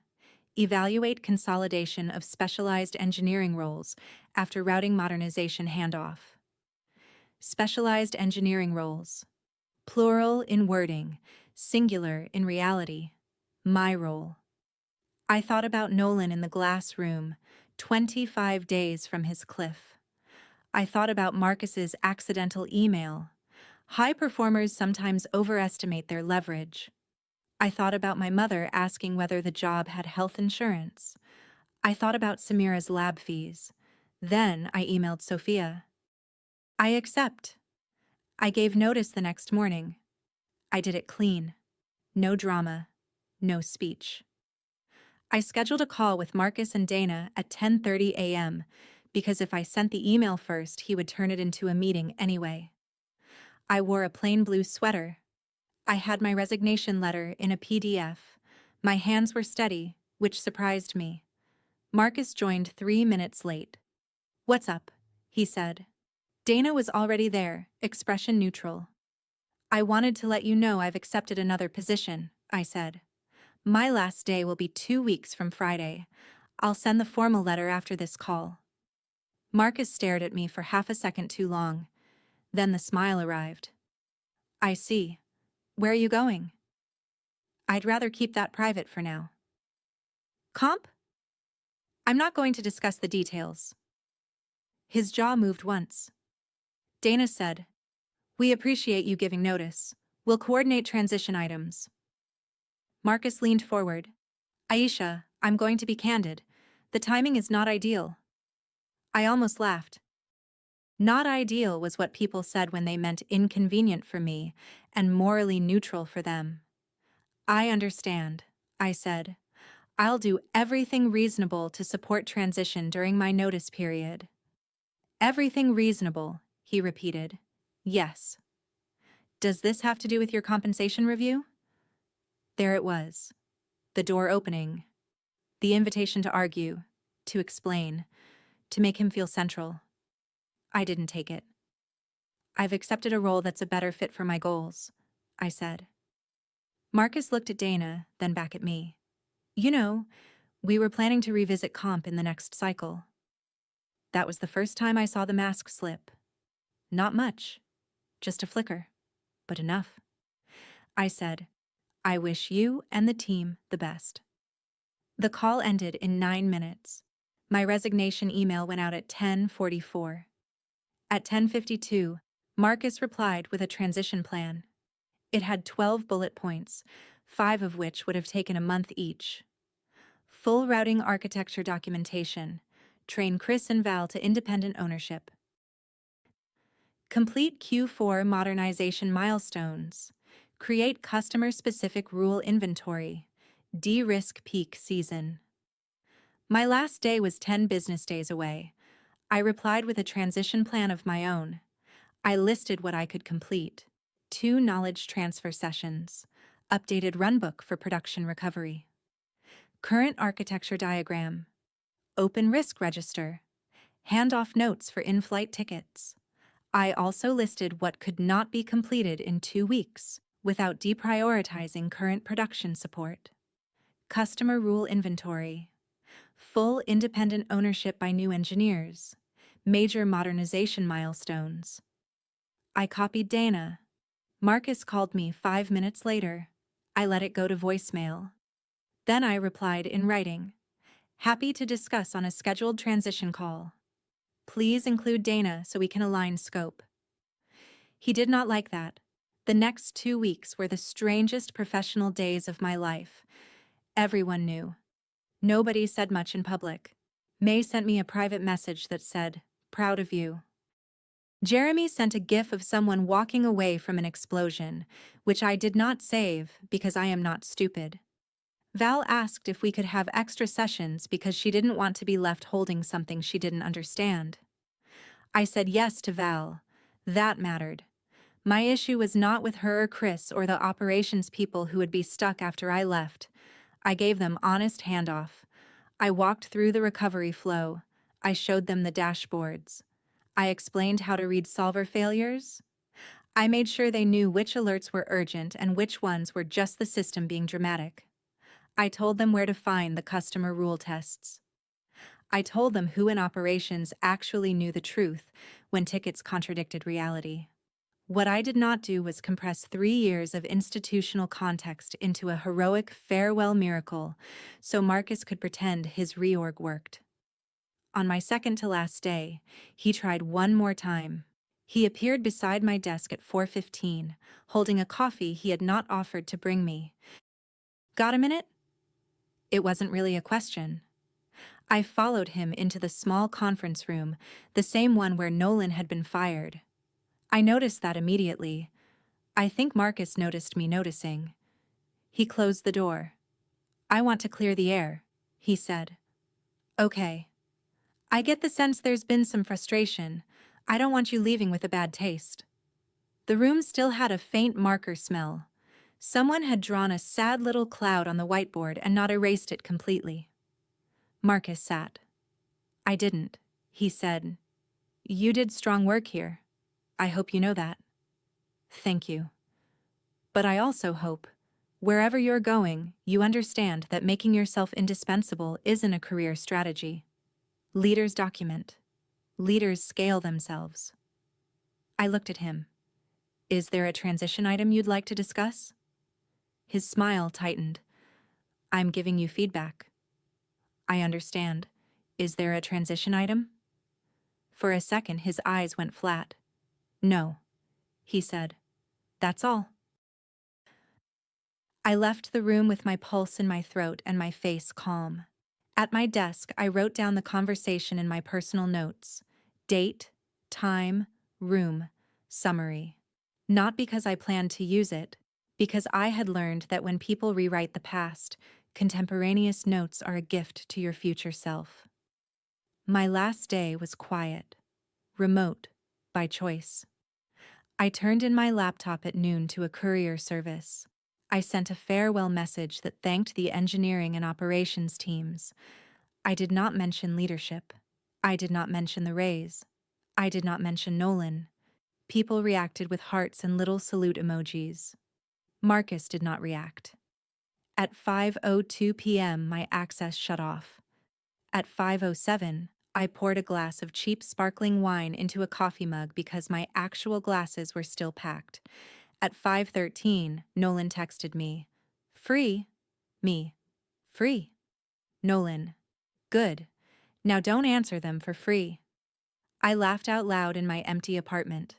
evaluate consolidation of specialized engineering roles after routing modernization handoff. Specialized engineering roles. Plural in wording, singular in reality. My role. I thought about Nolan in the glass room, 25 days from his cliff. I thought about Marcus's accidental email. High performers sometimes overestimate their leverage. I thought about my mother asking whether the job had health insurance. I thought about Samira's lab fees. Then I emailed Sophia. I accept. I gave notice the next morning. I did it clean. No drama. No speech. I scheduled a call with Marcus and Dana at 10:30 a.m. because if I sent the email first, he would turn it into a meeting anyway. I wore a plain blue sweater. I had my resignation letter in a PDF. My hands were steady, which surprised me. Marcus joined 3 minutes late. "What's up?" he said. Dana was already there, expression neutral. "I wanted to let you know I've accepted another position," I said. "My last day will be 2 weeks from Friday. I'll send the formal letter after this call." Marcus stared at me for half a second too long. Then the smile arrived. "I see. Where are you going?" "I'd rather keep that private for now." "Comp?" "I'm not going to discuss the details." His jaw moved once. Dana said, "We appreciate you giving notice. We'll coordinate transition items." Marcus leaned forward. "Aisha, I'm going to be candid. The timing is not ideal." I almost laughed. Not ideal was what people said when they meant inconvenient for me and morally neutral for them. "I understand," I said. "I'll do everything reasonable to support transition during my notice period." "Everything reasonable," he repeated. "Yes." "Does this have to do with your compensation review?" There it was. The door opening. The invitation to argue, to explain, to make him feel central. I didn't take it. "I've accepted a role that's a better fit for my goals," I said. Marcus looked at Dana, then back at me. "You know, we were planning to revisit comp in the next cycle." That was the first time I saw the mask slip. Not much, just a flicker, but enough. I said, "I wish you and the team the best." The call ended in 9 minutes. My resignation email went out at 10:44. At 10:52, Marcus replied with a transition plan. It had 12 bullet points, 5 of which would have taken a month each. Full routing architecture documentation. Train Chris and Val to independent ownership. Complete Q4 modernization milestones. Create customer-specific rule inventory. De-risk peak season. My last day was 10 business days away. I replied with a transition plan of my own. I listed what I could complete. 2 knowledge transfer sessions. Updated runbook for production recovery. Current architecture diagram. Open risk register. Handoff notes for in-flight tickets. I also listed what could not be completed in 2 weeks without deprioritizing current production support. Customer rule inventory. Full independent ownership by new engineers. Major modernization milestones. I copied Dana. Marcus called me 5 minutes later. I let it go to voicemail. Then I replied in writing. "Happy to discuss on a scheduled transition call. Please include Dana so we can align scope." He did not like that. The next 2 weeks were the strangest professional days of my life. Everyone knew. Nobody said much in public. May sent me a private message that said, "Proud of you." Jeremy sent a gif of someone walking away from an explosion, which I did not save because I am not stupid. Val asked if we could have extra sessions because she didn't want to be left holding something she didn't understand. I said yes to Val. That mattered. My issue was not with her or Chris or the operations people who would be stuck after I left. I gave them honest handoff. I walked through the recovery flow. I showed them the dashboards. I explained how to read solver failures. I made sure they knew which alerts were urgent and which ones were just the system being dramatic. I told them where to find the customer rule tests. I told them who in operations actually knew the truth when tickets contradicted reality. What I did not do was compress 3 years of institutional context into a heroic farewell miracle so Marcus could pretend his reorg worked. On my second to last day, he tried one more time. He appeared beside my desk at 4:15, holding a coffee he had not offered to bring me. "Got a minute?" It wasn't really a question. I followed him into the small conference room, the same one where Nolan had been fired. I noticed that immediately. I think Marcus noticed me noticing. He closed the door. "I want to clear the air," he said. "Okay. I get the sense there's been some frustration. I don't want you leaving with a bad taste." The room still had a faint marker smell. Someone had drawn a sad little cloud on the whiteboard and not erased it completely. Marcus sat. "I didn't," he said. "You did strong work here. I hope you know that." "Thank you. But I also hope, wherever you're going, you understand that making yourself indispensable isn't a career strategy. Leaders document. Leaders scale themselves." I looked at him. "Is there a transition item you'd like to discuss?" His smile tightened. "I'm giving you feedback." "I understand. Is there a transition item?" For a second, his eyes went flat. "No," he said. "That's all." I left the room with my pulse in my throat and my face calm. At my desk, I wrote down the conversation in my personal notes. Date, time, room, summary. Not because I planned to use it, because I had learned that when people rewrite the past, contemporaneous notes are a gift to your future self. My last day was quiet, remote, by choice. I turned in my laptop at noon to a courier service. I sent a farewell message that thanked the engineering and operations teams. I did not mention leadership. I did not mention the raise. I did not mention Nolan. People reacted with hearts and little salute emojis. Marcus did not react. At 5:02 p.m., my access shut off. At 5:07, I poured a glass of cheap sparkling wine into a coffee mug because my actual glasses were still packed. At 5:13, Nolan texted me. "Free?" Me. "Free." Nolan. "Good. Now don't answer them for free." I laughed out loud in my empty apartment.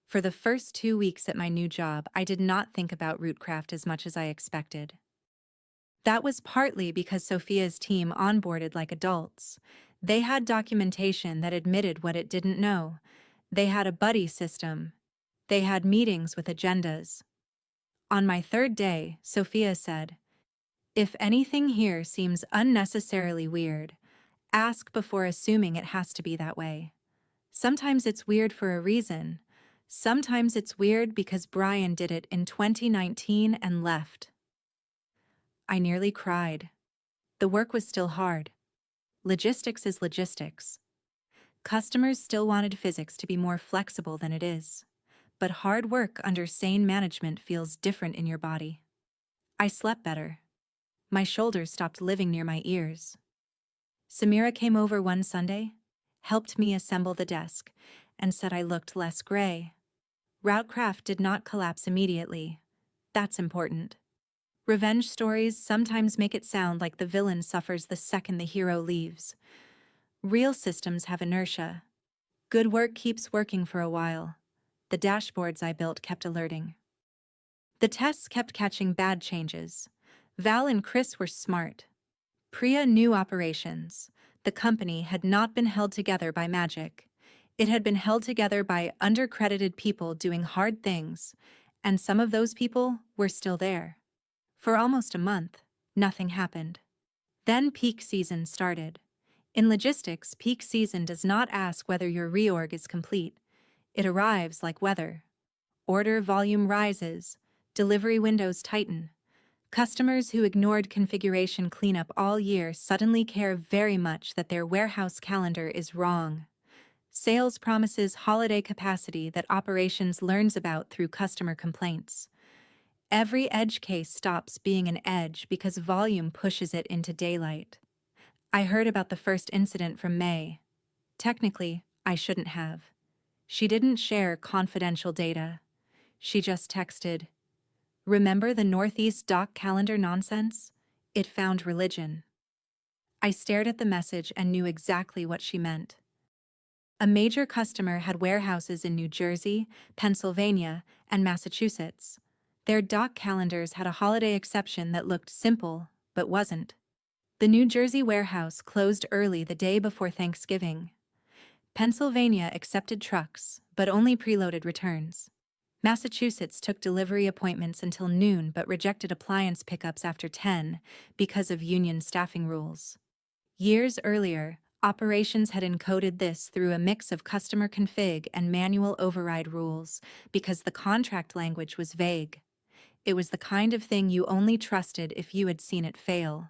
For the first 2 weeks at my new job, I did not think about Rootcraft as much as I expected. That was partly because Sophia's team onboarded like adults. They had documentation that admitted what it didn't know. They had a buddy system. They had meetings with agendas. On my third day, Sophia said, "If anything here seems unnecessarily weird, ask before assuming it has to be that way. Sometimes it's weird for a reason. Sometimes it's weird because Brian did it in 2019 and left." I nearly cried. The work was still hard. Logistics is logistics. Customers still wanted physics to be more flexible than it is. But hard work under sane management feels different in your body. I slept better. My shoulders stopped living near my ears. Samira came over one Sunday, helped me assemble the desk, and said I looked less gray. Routecraft did not collapse immediately. That's important. Revenge stories sometimes make it sound like the villain suffers the second the hero leaves. Real systems have inertia. Good work keeps working for a while. The dashboards I built kept alerting. The tests kept catching bad changes. Val and Chris were smart. Priya knew operations. The company had not been held together by magic. It had been held together by undercredited people doing hard things, and some of those people were still there. For almost a month, nothing happened. Then peak season started. In logistics, peak season does not ask whether your reorg is complete. It arrives like weather. Order volume rises. Delivery windows tighten. Customers who ignored configuration cleanup all year suddenly care very much that their warehouse calendar is wrong. Sales promises holiday capacity that operations learns about through customer complaints. Every edge case stops being an edge because volume pushes it into daylight. I heard about the first incident from May. Technically, I shouldn't have. She didn't share confidential data. She just texted, "Remember the Northeast dock calendar nonsense? It found religion." I stared at the message and knew exactly what she meant. A major customer had warehouses in New Jersey, Pennsylvania, and Massachusetts. Their dock calendars had a holiday exception that looked simple, but wasn't. The New Jersey warehouse closed early the day before Thanksgiving. Pennsylvania accepted trucks, but only preloaded returns. Massachusetts took delivery appointments until noon but rejected appliance pickups after 10 because of union staffing rules. Years earlier, operations had encoded this through a mix of customer config and manual override rules because the contract language was vague. It was the kind of thing you only trusted if you had seen it fail.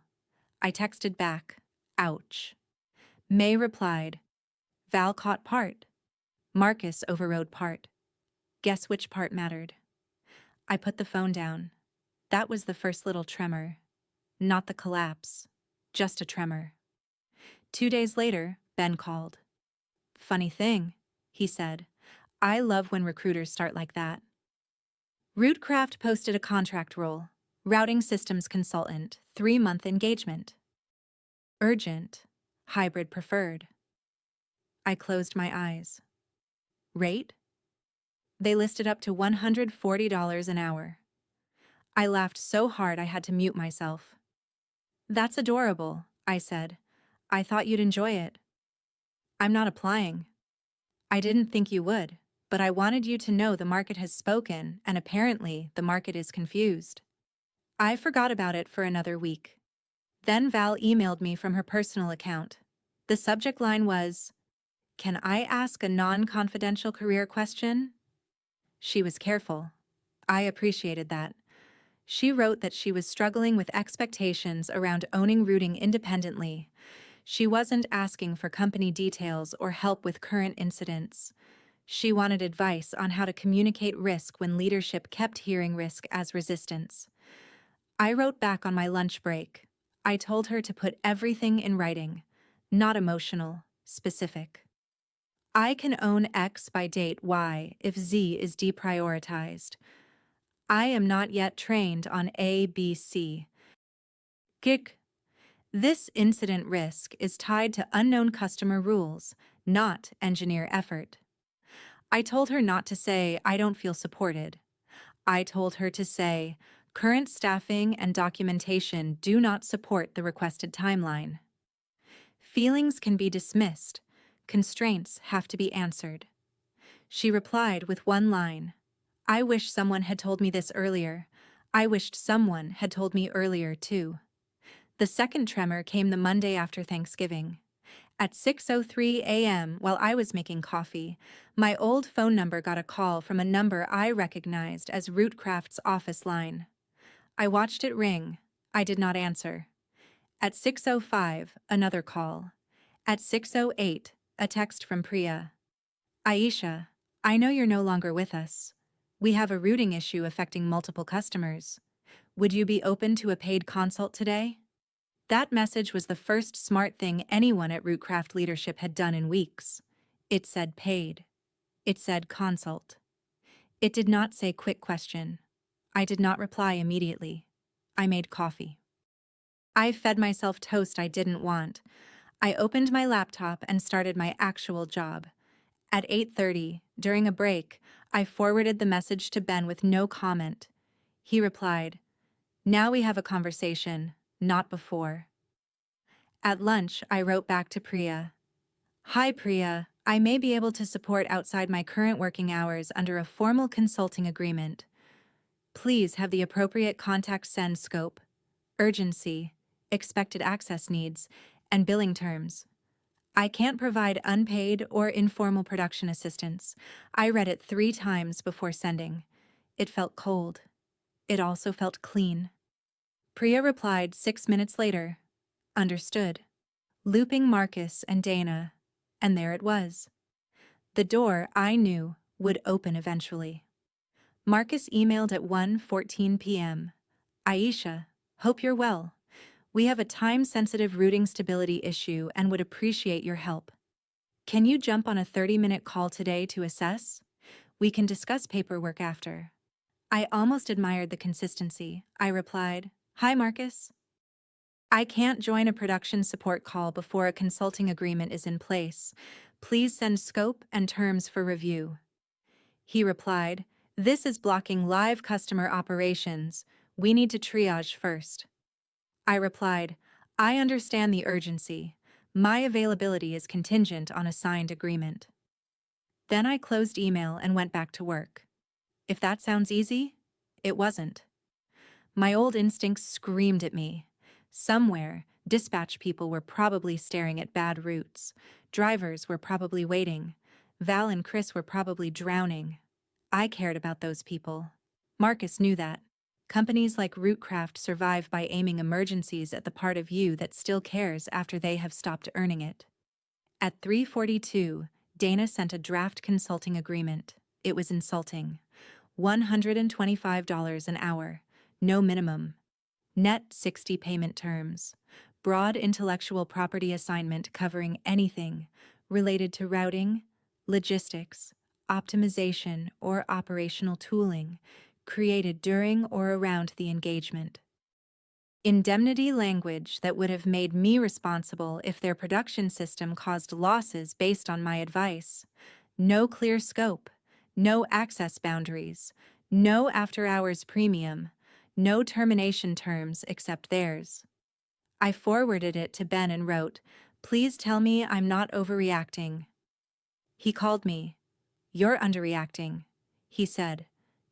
I texted back, "Ouch." May replied, "Val caught part. Marcus overrode part. Guess which part mattered?" I put the phone down. That was the first little tremor. Not the collapse. Just a tremor. 2 days later, Ben called. "Funny thing," he said. "I love when recruiters start like that." Rootcraft posted a contract role. Routing systems consultant, 3-month engagement. Urgent. Hybrid preferred. I closed my eyes. Rate? They listed up to $140 an hour. I laughed so hard I had to mute myself. "That's adorable," I said. "I thought you'd enjoy it." "I'm not applying." "I didn't think you would, but I wanted you to know the market has spoken, and apparently the market is confused." I forgot about it for another week. Then Val emailed me from her personal account. The subject line was, "Can I ask a non-confidential career question?" She was careful. I appreciated that. She wrote that she was struggling with expectations around owning routing independently. She wasn't asking for company details or help with current incidents. She wanted advice on how to communicate risk when leadership kept hearing risk as resistance. I wrote back on my lunch break. I told her to put everything in writing, not emotional, specific. "I can own X by date Y if Z is deprioritized. I am not yet trained on A, B, C. Gig. This incident risk is tied to unknown customer rules, not engineer effort." I told her not to say, "I don't feel supported." I told her to say, "Current staffing and documentation do not support the requested timeline." Feelings can be dismissed. Constraints have to be answered. She replied with one line, "I wish someone had told me this earlier. I wished someone had told me earlier, too." The second tremor came the Monday after Thanksgiving. At 6:03 a.m., while I was making coffee, my old phone number got a call from a number I recognized as Rootcraft's office line. I watched it ring. I did not answer. At 6:05, another call. At 6:08, a text from Priya. "Aisha, I know you're no longer with us. We have a routing issue affecting multiple customers. Would you be open to a paid consult today?" That message was the first smart thing anyone at Rootcraft leadership had done in weeks. It said paid. It said consult. It did not say quick question. I did not reply immediately. I made coffee. I fed myself toast I didn't want. I opened my laptop and started my actual job. At 8:30, during a break, I forwarded the message to Ben with no comment. He replied, "Now we have a conversation, not before." At lunch, I wrote back to Priya. "Hi Priya, I may be able to support outside my current working hours under a formal consulting agreement. Please have the appropriate contact send scope, urgency, expected access needs, and billing terms. I can't provide unpaid or informal production assistance." I read it 3 times before sending. It felt cold. It also felt clean. Priya replied 6 minutes later. "Understood." Looping Marcus and Dana. And there it was. The door, I knew, would open eventually. Marcus emailed at 1:14 p.m. "Aisha, hope you're well. We have a time-sensitive routing stability issue and would appreciate your help. Can you jump on a 30-minute call today to assess? We can discuss paperwork after." I almost admired the consistency. I replied, "Hi, Marcus. I can't join a production support call before a consulting agreement is in place. Please send scope and terms for review." He replied, "This is blocking live customer operations. We need to triage first." I replied, "I understand the urgency. My availability is contingent on a signed agreement." Then I closed email and went back to work. If that sounds easy, it wasn't. My old instincts screamed at me. Somewhere, dispatch people were probably staring at bad routes. Drivers were probably waiting. Val and Chris were probably drowning. I cared about those people. Marcus knew that. Companies like Rootcraft survive by aiming emergencies at the part of you that still cares after they have stopped earning it. At 3:42, Dana sent a draft consulting agreement. It was insulting. $125 an hour. No minimum. Net 60 payment terms. Broad intellectual property assignment covering anything related to routing, logistics, optimization, or operational tooling created during or around the engagement. Indemnity language that would have made me responsible if their production system caused losses based on my advice. No clear scope, no access boundaries, no after-hours premium, no termination terms except theirs. I forwarded it to Ben and wrote, "Please tell me I'm not overreacting." He called me. "You're underreacting," he said.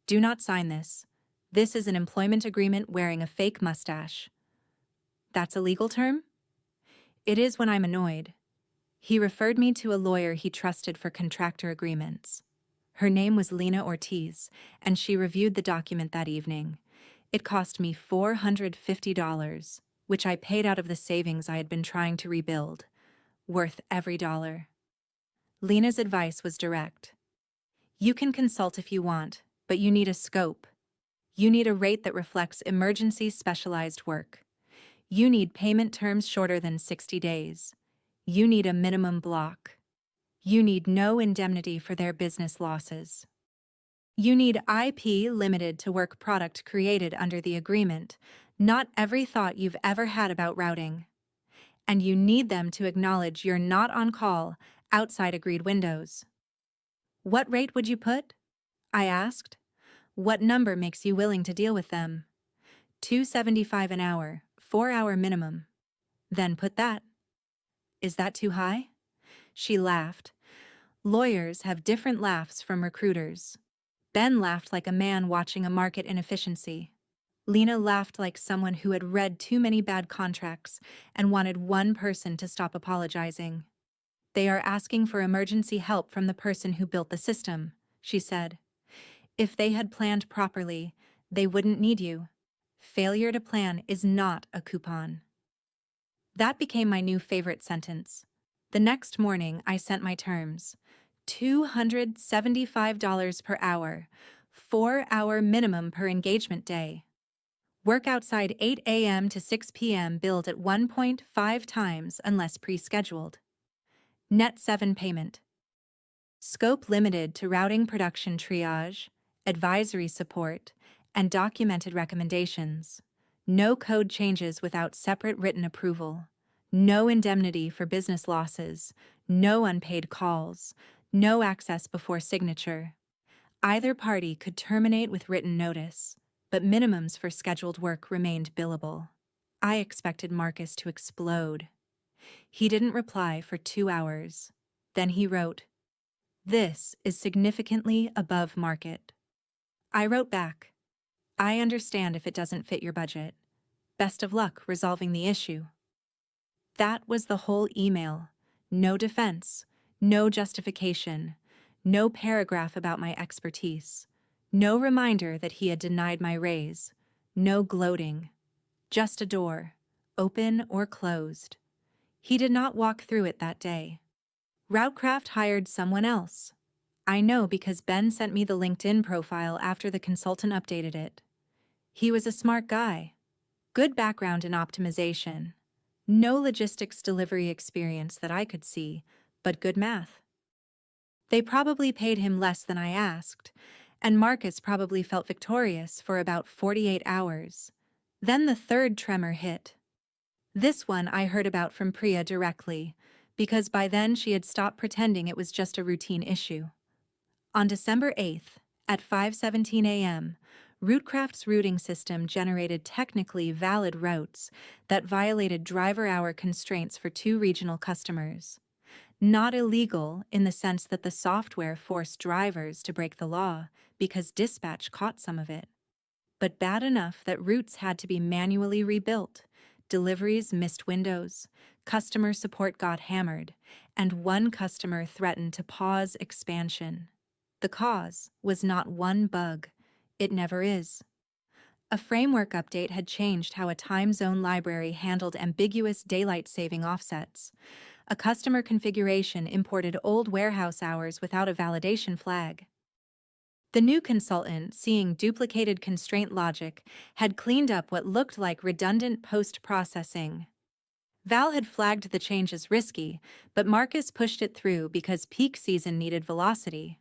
"Do not sign this. This is an employment agreement wearing a fake mustache." That's a legal term? It is when I'm annoyed. He referred me to a lawyer he trusted for contractor agreements. Her name was Lena Ortiz, and she reviewed the document that evening. It cost me $450, which I paid out of the savings I had been trying to rebuild. Worth every dollar. Lena's advice was direct. You can consult if you want, but you need a scope. You need a rate that reflects emergency specialized work. You need payment terms shorter than 60 days. You need a minimum block. You need no indemnity for their business losses. You need IP limited to work product created under the agreement, not every thought you've ever had about routing. And you need them to acknowledge you're not on call outside agreed windows. What rate would you put? I asked. What number makes you willing to deal with them? $275 an hour, 4-hour minimum. Then put that. Is that too high? She laughed. Lawyers have different laughs from recruiters. Ben laughed like a man watching a market inefficiency. Lena laughed like someone who had read too many bad contracts and wanted one person to stop apologizing. They are asking for emergency help from the person who built the system, she said. If they had planned properly, they wouldn't need you. Failure to plan is not a coupon. That became my new favorite sentence. The next morning, I sent my terms. $275 per hour, 4-hour minimum per engagement day. Work outside 8 a.m. to 6 p.m. billed at 1.5 times unless pre-scheduled. Net 7 payment. Scope limited to routing production triage, advisory support, and documented recommendations. No code changes without separate written approval. No indemnity for business losses. No unpaid calls. No access before signature. Either party could terminate with written notice, but minimums for scheduled work remained billable. I expected Marcus to explode. He didn't reply for 2 hours. Then he wrote, "This is significantly above market." I wrote back, "I understand if it doesn't fit your budget. Best of luck resolving the issue." That was the whole email. No defense, no justification, no paragraph about my expertise, no reminder that he had denied my raise, no gloating. Just a door, open or closed. He did not walk through it that day. Routecraft hired someone else. I know because Ben sent me the LinkedIn profile after the consultant updated it. He was a smart guy. Good background in optimization. No logistics delivery experience that I could see, but good math. They probably paid him less than I asked, and Marcus probably felt victorious for about 48 hours. Then the third tremor hit. This one I heard about from Priya directly, because by then she had stopped pretending it was just a routine issue. On December 8th, at 5:17 a.m., Rootcraft's routing system generated technically valid routes that violated driver hour constraints for 2 regional customers. Not illegal in the sense that the software forced drivers to break the law because dispatch caught some of it, but bad enough that routes had to be manually rebuilt, deliveries missed windows, customer support got hammered, and one customer threatened to pause expansion. The cause was not one bug. It never is. A framework update had changed how a time zone library handled ambiguous daylight saving offsets. A customer configuration imported old warehouse hours without a validation flag. The new consultant, seeing duplicated constraint logic, had cleaned up what looked like redundant post-processing. Val had flagged the change as risky, but Marcus pushed it through because peak season needed velocity.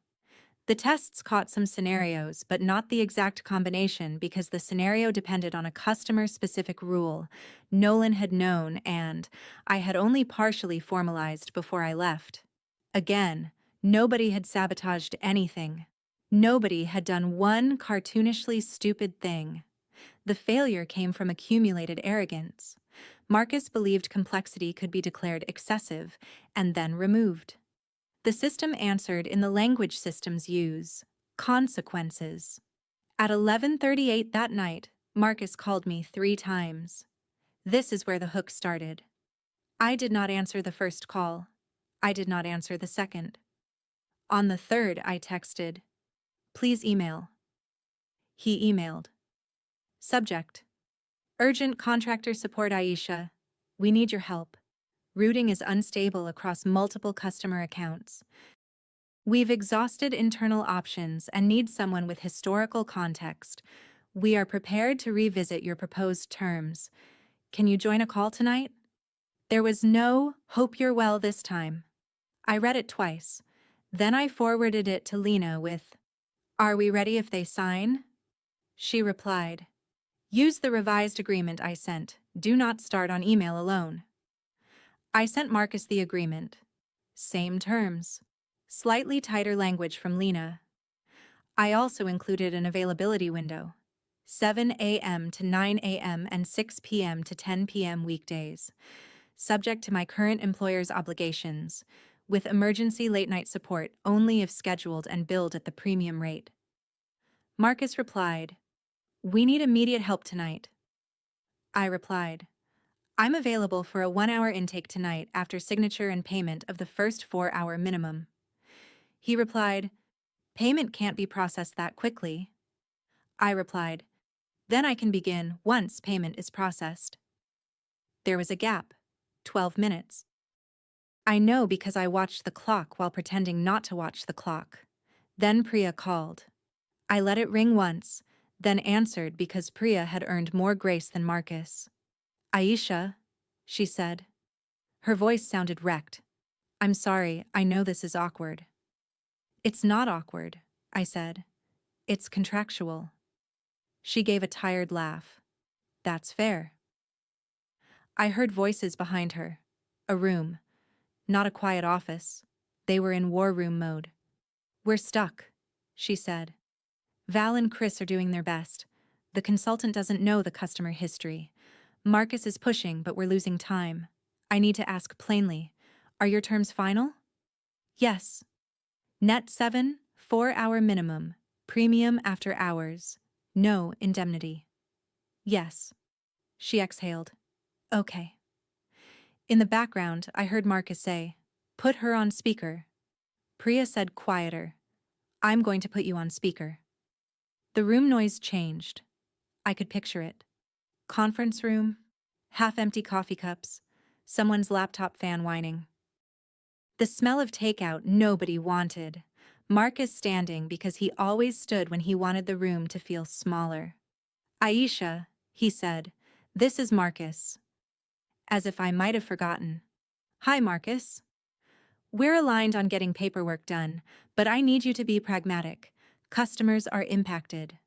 The tests caught some scenarios, but not the exact combination because the scenario depended on a customer-specific rule Nolan had known and I had only partially formalized before I left. Again, nobody had sabotaged anything. Nobody had done one cartoonishly stupid thing. The failure came from accumulated arrogance. Marcus believed complexity could be declared excessive and then removed. The system answered in the language systems use, consequences. At 11:38 that night, Marcus called me 3 times. This is where the hook started. I did not answer the first call. I did not answer the second. On the third, I texted, "Please email." He emailed. Subject: Urgent contractor support Aisha. We need your help. Routing is unstable across multiple customer accounts. We've exhausted internal options and need someone with historical context. We are prepared to revisit your proposed terms. Can you join a call tonight? There was no "hope you're well this time." I read it twice. Then I forwarded it to Lena with, "Are we ready if they sign?" She replied, "Use the revised agreement I sent. Do not start on email alone." I sent Marcus the agreement. Same terms. Slightly tighter language from Lena. I also included an availability window. 7 a.m. to 9 a.m. and 6 p.m. to 10 p.m. weekdays. Subject to my current employer's obligations, with emergency late-night support only if scheduled and billed at the premium rate. Marcus replied, "We need immediate help tonight." I replied, "I'm available for a 1-hour intake tonight after signature and payment of the first 4-hour minimum." He replied, "Payment can't be processed that quickly." I replied, "Then I can begin once payment is processed." There was a gap, 12 minutes. I know because I watched the clock while pretending not to watch the clock. Then Priya called. I let it ring once, then answered because Priya had earned more grace than Marcus. "Aisha," she said. Her voice sounded wrecked. "I'm sorry, I know this is awkward." "It's not awkward," I said. "It's contractual." She gave a tired laugh. "That's fair." I heard voices behind her. A room. Not a quiet office. They were in war room mode. "We're stuck," she said. "Val and Chris are doing their best. The consultant doesn't know the customer history. Marcus is pushing, but we're losing time. I need to ask plainly, are your terms final?" "Yes." "Net 7, 4-hour minimum, premium after hours, no indemnity." "Yes." She exhaled. "Okay." In the background, I heard Marcus say, "Put her on speaker." Priya said quieter, "I'm going to put you on speaker." The room noise changed. I could picture it. Conference room, half-empty coffee cups, someone's laptop fan whining. The smell of takeout nobody wanted. Marcus standing because he always stood when he wanted the room to feel smaller. "Aisha," he said, "this is Marcus." As if I might have forgotten. "Hi, Marcus. We're aligned on getting paperwork done, but I need you to be pragmatic. Customers are impacted.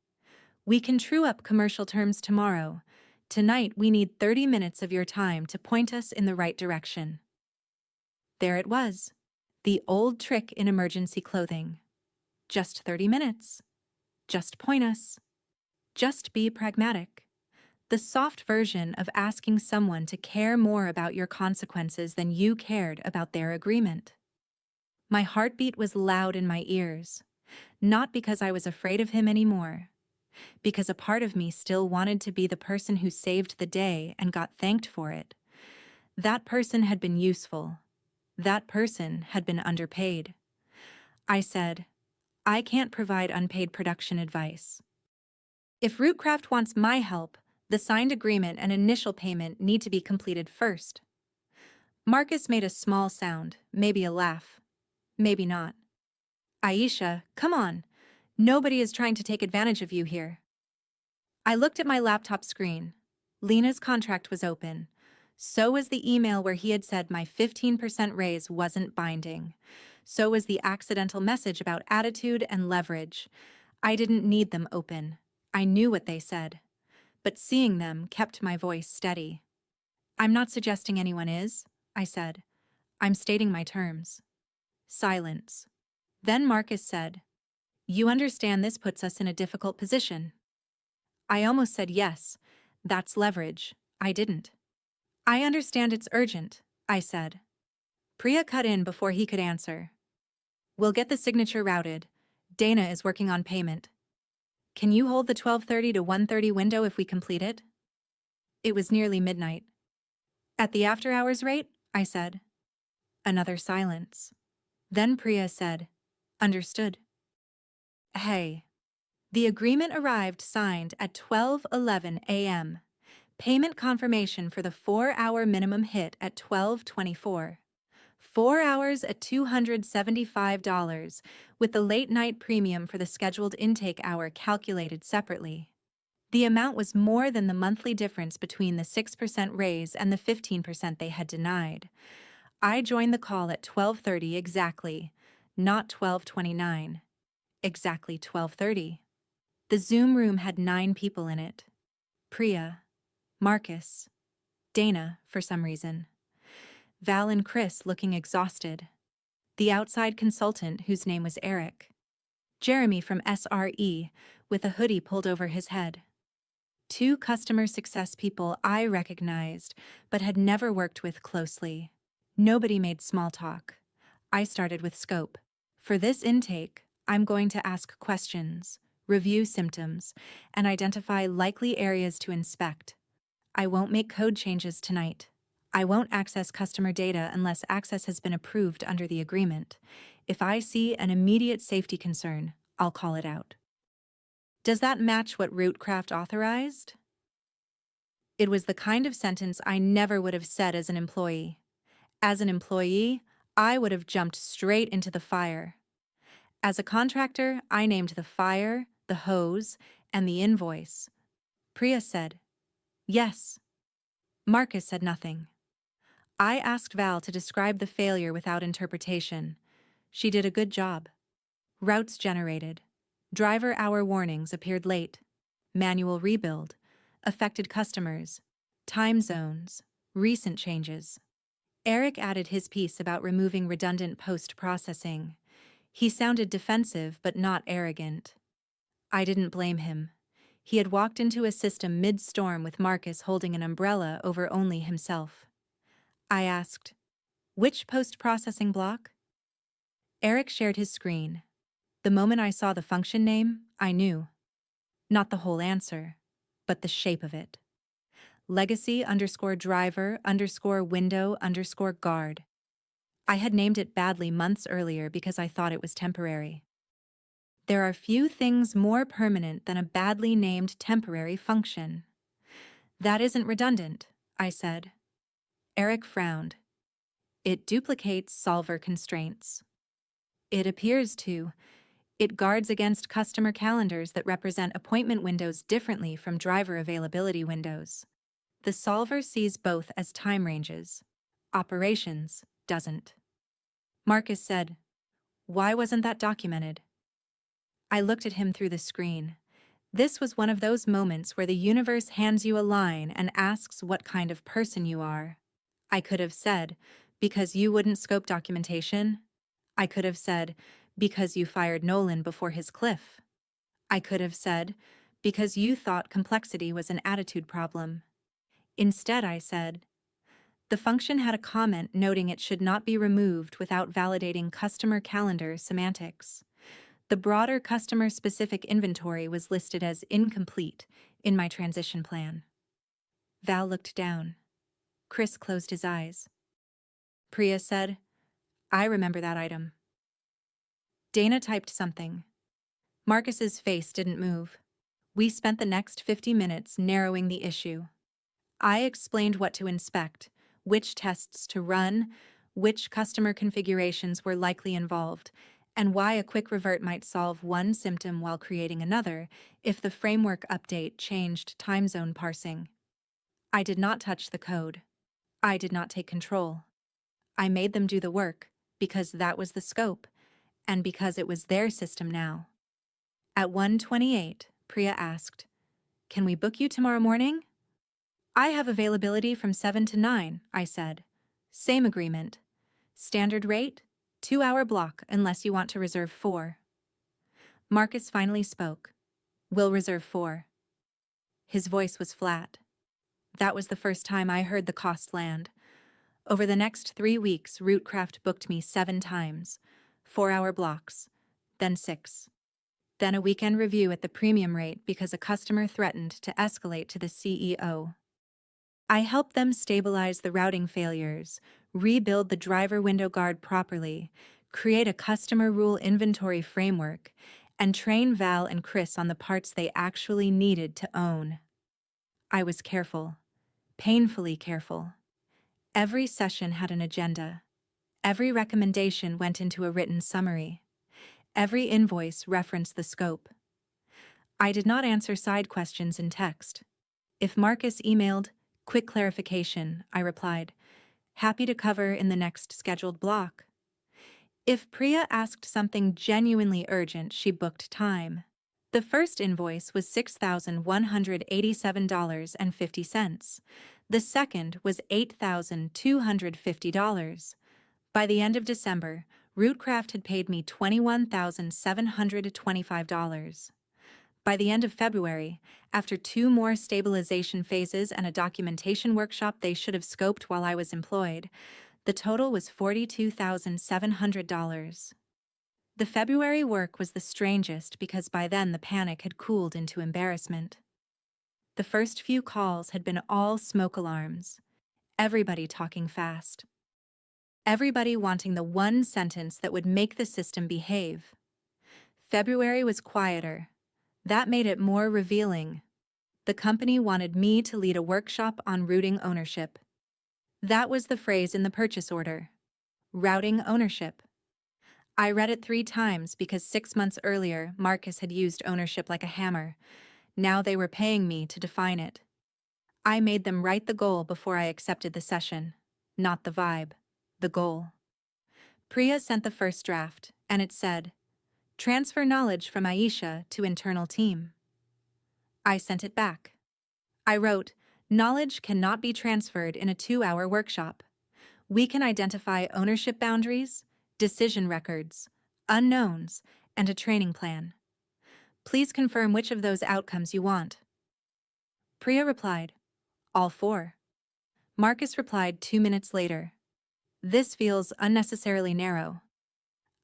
We can true up commercial terms tomorrow. Tonight we need 30 minutes of your time to point us in the right direction. There it was. The old trick in emergency clothing. Just 30 minutes. Just point us. Just be pragmatic. The soft version of asking someone to care more about your consequences than you cared about their agreement. My heartbeat was loud in my ears, not because I was afraid of him anymore, because a part of me still wanted to be the person who saved the day and got thanked for it. That person had been useful. That person had been underpaid. I said, I can't provide unpaid production advice. If Rootcraft wants my help, the signed agreement and initial payment need to be completed first. Marcus made a small sound, maybe a laugh. Maybe not. Aisha, come on. Nobody is trying to take advantage of you here. I looked at my laptop screen. Lena's contract was open. So was the email where he had said my 15% raise wasn't binding. So was the accidental message about attitude and leverage. I didn't need them open. I knew what they said. But seeing them kept my voice steady. I'm not suggesting anyone is, I said. I'm stating my terms. Silence. Then Marcus said, You understand this puts us in a difficult position. I almost said yes. That's leverage. I didn't. I understand it's urgent, I said. Priya cut in before he could answer. We'll get the signature routed. Dana is working on payment. Can you hold the 12:30 to 1:30 window if we complete it? It was nearly midnight. At the after-hours rate, I said. Another silence. Then Priya said, Understood. Hey. The agreement arrived signed at 12:11 a.m. Payment confirmation for the 4-hour minimum hit at 12:24. 4 hours at $275, with the late-night premium for the scheduled intake hour calculated separately. The amount was more than the monthly difference between the 6% raise and the 15% they had denied. I joined the call at 12:30 exactly, not 12:29. Exactly 12:30. The Zoom room had 9 people in it. Priya, Marcus, Dana, for some reason. Val and Chris looking exhausted. The outside consultant, whose name was Eric. Jeremy from SRE, with a hoodie pulled over his head. 2 customer success people I recognized, but had never worked with closely. Nobody made small talk. I started with scope. For this intake, I'm going to ask questions, review symptoms, and identify likely areas to inspect. I won't make code changes tonight. I won't access customer data unless access has been approved under the agreement. If I see an immediate safety concern, I'll call it out. Does that match what Rootcraft authorized? It was the kind of sentence I never would have said as an employee. As an employee, I would have jumped straight into the fire. As a contractor, I named the fire, the hose, and the invoice. Priya said, Yes. Marcus said nothing. I asked Val to describe the failure without interpretation. She did a good job. Routes generated. Driver hour warnings appeared late. Manual rebuild. Affected customers. Time zones. Recent changes. Eric added his piece about removing redundant post-processing. He sounded defensive but not arrogant. I didn't blame him. He had walked into a system mid-storm with Marcus holding an umbrella over only himself. I asked, Which post-processing block? Eric shared his screen. The moment I saw the function name, I knew. Not the whole answer, but the shape of it. Legacy_driver_window_guard. I had named it badly months earlier because I thought it was temporary. There are few things more permanent than a badly named temporary function. That isn't redundant, I said. Eric frowned. It duplicates solver constraints. It appears to. It guards against customer calendars that represent appointment windows differently from driver availability windows. The solver sees both as time ranges. Operations doesn't. Marcus said, Why wasn't that documented? I looked at him through the screen. This was one of those moments where the universe hands you a line and asks what kind of person you are. I could have said, because you wouldn't scope documentation. I could have said, because you fired Nolan before his cliff. I could have said, because you thought complexity was an attitude problem. Instead, I said, the function had a comment noting it should not be removed without validating customer calendar semantics. The broader customer-specific inventory was listed as incomplete in my transition plan. Val looked down. Chris closed his eyes. Priya said, I remember that item. Dana typed something. Marcus's face didn't move. We spent the next 50 minutes narrowing the issue. I explained what to inspect, which tests to run, which customer configurations were likely involved, and why a quick revert might solve one symptom while creating another if the framework update changed time zone parsing. I did not touch the code. I did not take control. I made them do the work because that was the scope and because it was their system now. At 1:28, Priya asked, Can we book you tomorrow morning? I have availability from 7 to 9, I said. Same agreement. Standard rate, 2-hour block unless you want to reserve 4. Marcus finally spoke. We'll reserve 4. His voice was flat. That was the first time I heard the cost land. Over the next 3 weeks, Rootcraft booked me 7 times, 4-hour blocks, then 6. Then a weekend review at the premium rate because a customer threatened to escalate to the CEO. I helped them stabilize the routing failures, rebuild the driver window guard properly, create a customer rule inventory framework, and train Val and Chris on the parts they actually needed to own. I was careful, painfully careful. Every session had an agenda. Every recommendation went into a written summary. Every invoice referenced the scope. I did not answer side questions in text. If Marcus emailed, Quick clarification, I replied. Happy to cover in the next scheduled block. If Priya asked something genuinely urgent, she booked time. The first invoice was $6,187.50. The second was $8,250. By the end of December, Rootcraft had paid me $21,725. By the end of February, after 2 more stabilization phases and a documentation workshop they should have scoped while I was employed, the total was $42,700. The February work was the strangest because by then the panic had cooled into embarrassment. The first few calls had been all smoke alarms, everybody talking fast. Everybody wanting the one sentence that would make the system behave. February was quieter. That made it more revealing. The company wanted me to lead a workshop on routing ownership. That was the phrase in the purchase order. Routing ownership. I read it 3 times because 6 months earlier, Marcus had used ownership like a hammer. Now they were paying me to define it. I made them write the goal before I accepted the session. Not the vibe. The goal. Priya sent the first draft, and it said, Transfer knowledge from Aisha to internal team. I sent it back. I wrote, Knowledge cannot be transferred in a 2-hour workshop. We can identify ownership boundaries, decision records, unknowns, and a training plan. Please confirm which of those outcomes you want. Priya replied, All 4. Marcus replied 2 minutes later. This feels unnecessarily narrow.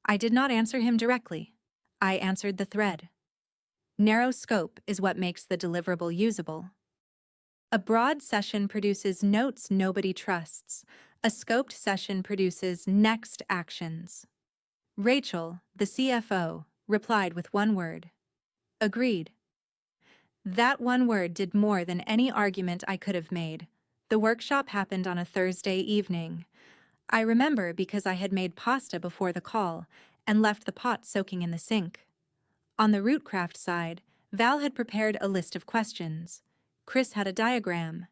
I did not answer him directly. I answered the thread. Narrow scope is what makes the deliverable usable. A broad session produces notes nobody trusts. A scoped session produces next actions. Rachel, the CFO, replied with 1 word. Agreed. That 1 word did more than any argument I could have made. The workshop happened on a Thursday evening. I remember because I had made pasta before the call and left the pot soaking in the sink. On the Rootcraft side, Val had prepared a list of questions. Chris had a diagram.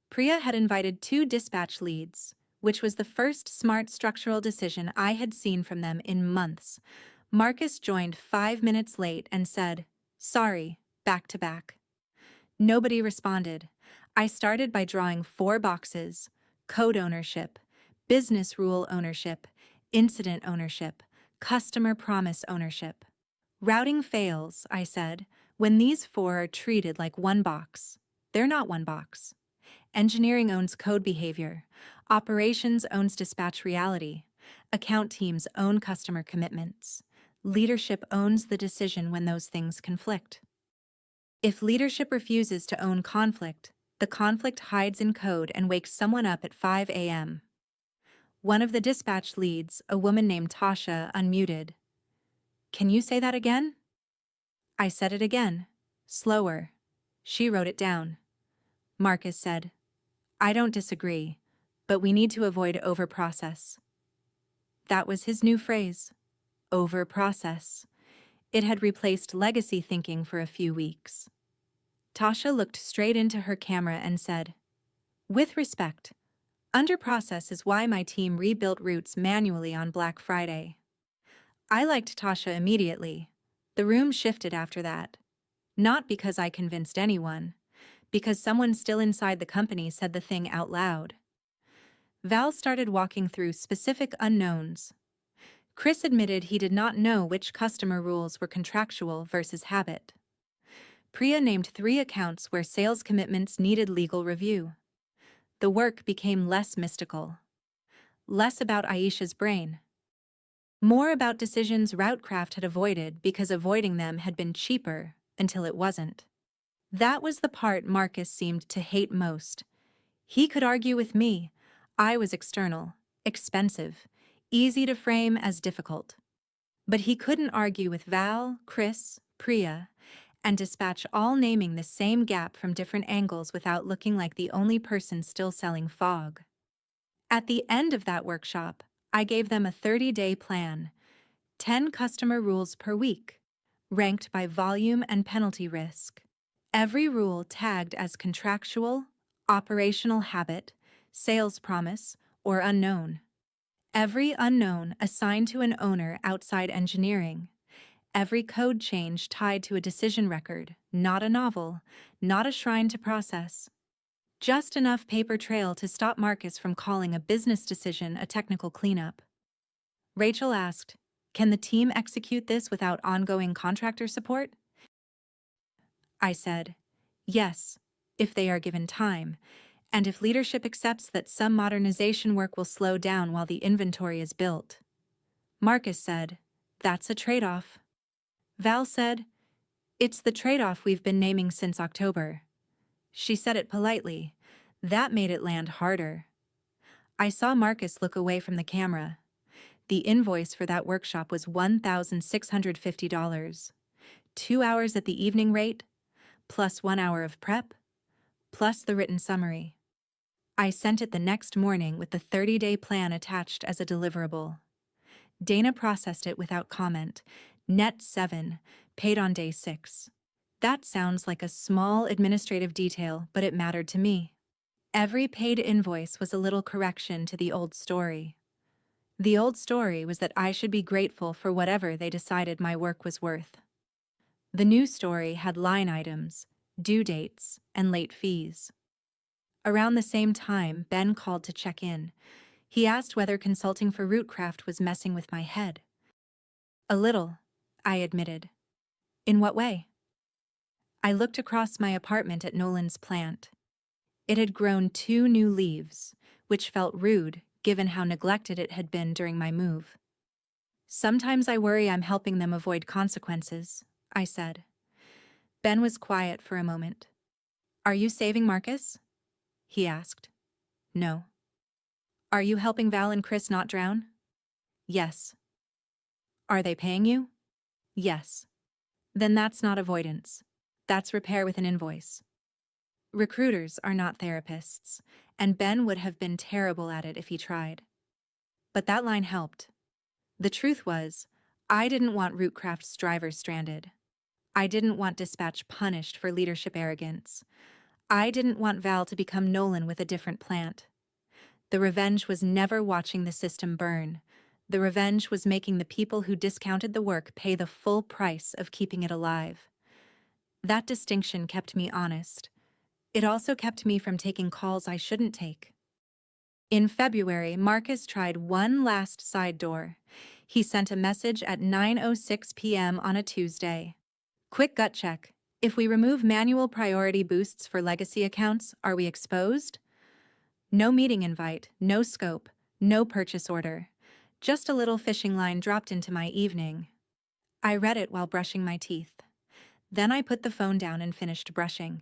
Priya had invited 2 dispatch leads, which was the first smart structural decision I had seen from them in months. Marcus joined 5 minutes late and said, "Sorry," back to back. Nobody responded. I started by drawing 4 boxes: code ownership, business rule ownership, incident ownership, customer promise ownership. Routing fails, I said, when these 4 are treated like one box. They're not one box. Engineering owns code behavior. Operations owns dispatch reality. Account teams own customer commitments. Leadership owns the decision when those things conflict. If leadership refuses to own conflict, the conflict hides in code and wakes someone up at 5 a.m. One of the dispatch leads, a woman named Tasha, unmuted. "Can you say that again?" I said it again, slower. She wrote it down. Marcus said, "I don't disagree, but we need to avoid overprocess." That was his new phrase, overprocess. It had replaced legacy thinking for a few weeks. Tasha looked straight into her camera and said, "With respect, underprocess is why my team rebuilt routes manually on Black Friday." I liked Tasha immediately. The room shifted after that. Not because I convinced anyone, because someone still inside the company said the thing out loud. Val started walking through specific unknowns. Chris admitted he did not know which customer rules were contractual versus habit. Priya named 3 accounts where sales commitments needed legal review. The work became less mystical. Less about Aisha's brain. More about decisions Routecraft had avoided because avoiding them had been cheaper until it wasn't. That was the part Marcus seemed to hate most. He could argue with me. I was external, expensive, easy to frame as difficult. But he couldn't argue with Val, Chris, Priya, and dispatch all naming the same gap from different angles without looking like the only person still selling fog. At the end of that workshop, I gave them a 30-day plan, 10 customer rules per week, ranked by volume and penalty risk. Every rule tagged as contractual, operational habit, sales promise, or unknown. Every unknown assigned to an owner outside engineering. Every code change tied to a decision record, not a novel, not a shrine to process. Just enough paper trail to stop Marcus from calling a business decision a technical cleanup. Rachel asked, "Can the team execute this without ongoing contractor support?" I said, "Yes, if they are given time, and if leadership accepts that some modernization work will slow down while the inventory is built." Marcus said, "That's a trade-off." Val said, "It's the trade-off we've been naming since October." She said it politely. That made it land harder. I saw Marcus look away from the camera. The invoice for that workshop was $1,650. 2 hours at the evening rate, plus 1 hour of prep, plus the written summary. I sent it the next morning with the 30-day plan attached as a deliverable. Dana processed it without comment. Net 7, paid on day 6. That sounds like a small administrative detail, but it mattered to me. Every paid invoice was a little correction to the old story. The old story was that I should be grateful for whatever they decided my work was worth. The new story had line items, due dates, and late fees. Around the same time, Ben called to check in. He asked whether consulting for Rootcraft was messing with my head. "A little," I admitted. "In what way?" I looked across my apartment at Nolan's plant. It had grown 2 new leaves, which felt rude given how neglected it had been during my move. "Sometimes I worry I'm helping them avoid consequences," I said. Ben was quiet for a moment. "Are you saving Marcus?" he asked. "No." "Are you helping Val and Chris not drown?" "Yes." "Are they paying you?" "Yes." "Then that's not avoidance. That's repair with an invoice." Recruiters are not therapists, and Ben would have been terrible at it if he tried. But that line helped. The truth was, I didn't want Rootcraft's drivers stranded. I didn't want dispatch punished for leadership arrogance. I didn't want Val to become Nolan with a different plant. The revenge was never watching the system burn. The revenge was making the people who discounted the work pay the full price of keeping it alive. That distinction kept me honest. It also kept me from taking calls I shouldn't take. In February, Marcus tried one last side door. He sent a message at 9:06 p.m. on a Tuesday. Quick gut check. If we remove manual priority boosts for legacy accounts, are we exposed? No meeting invite, no scope, no purchase order. Just a little fishing line dropped into my evening. I read it while brushing my teeth. Then I put the phone down and finished brushing.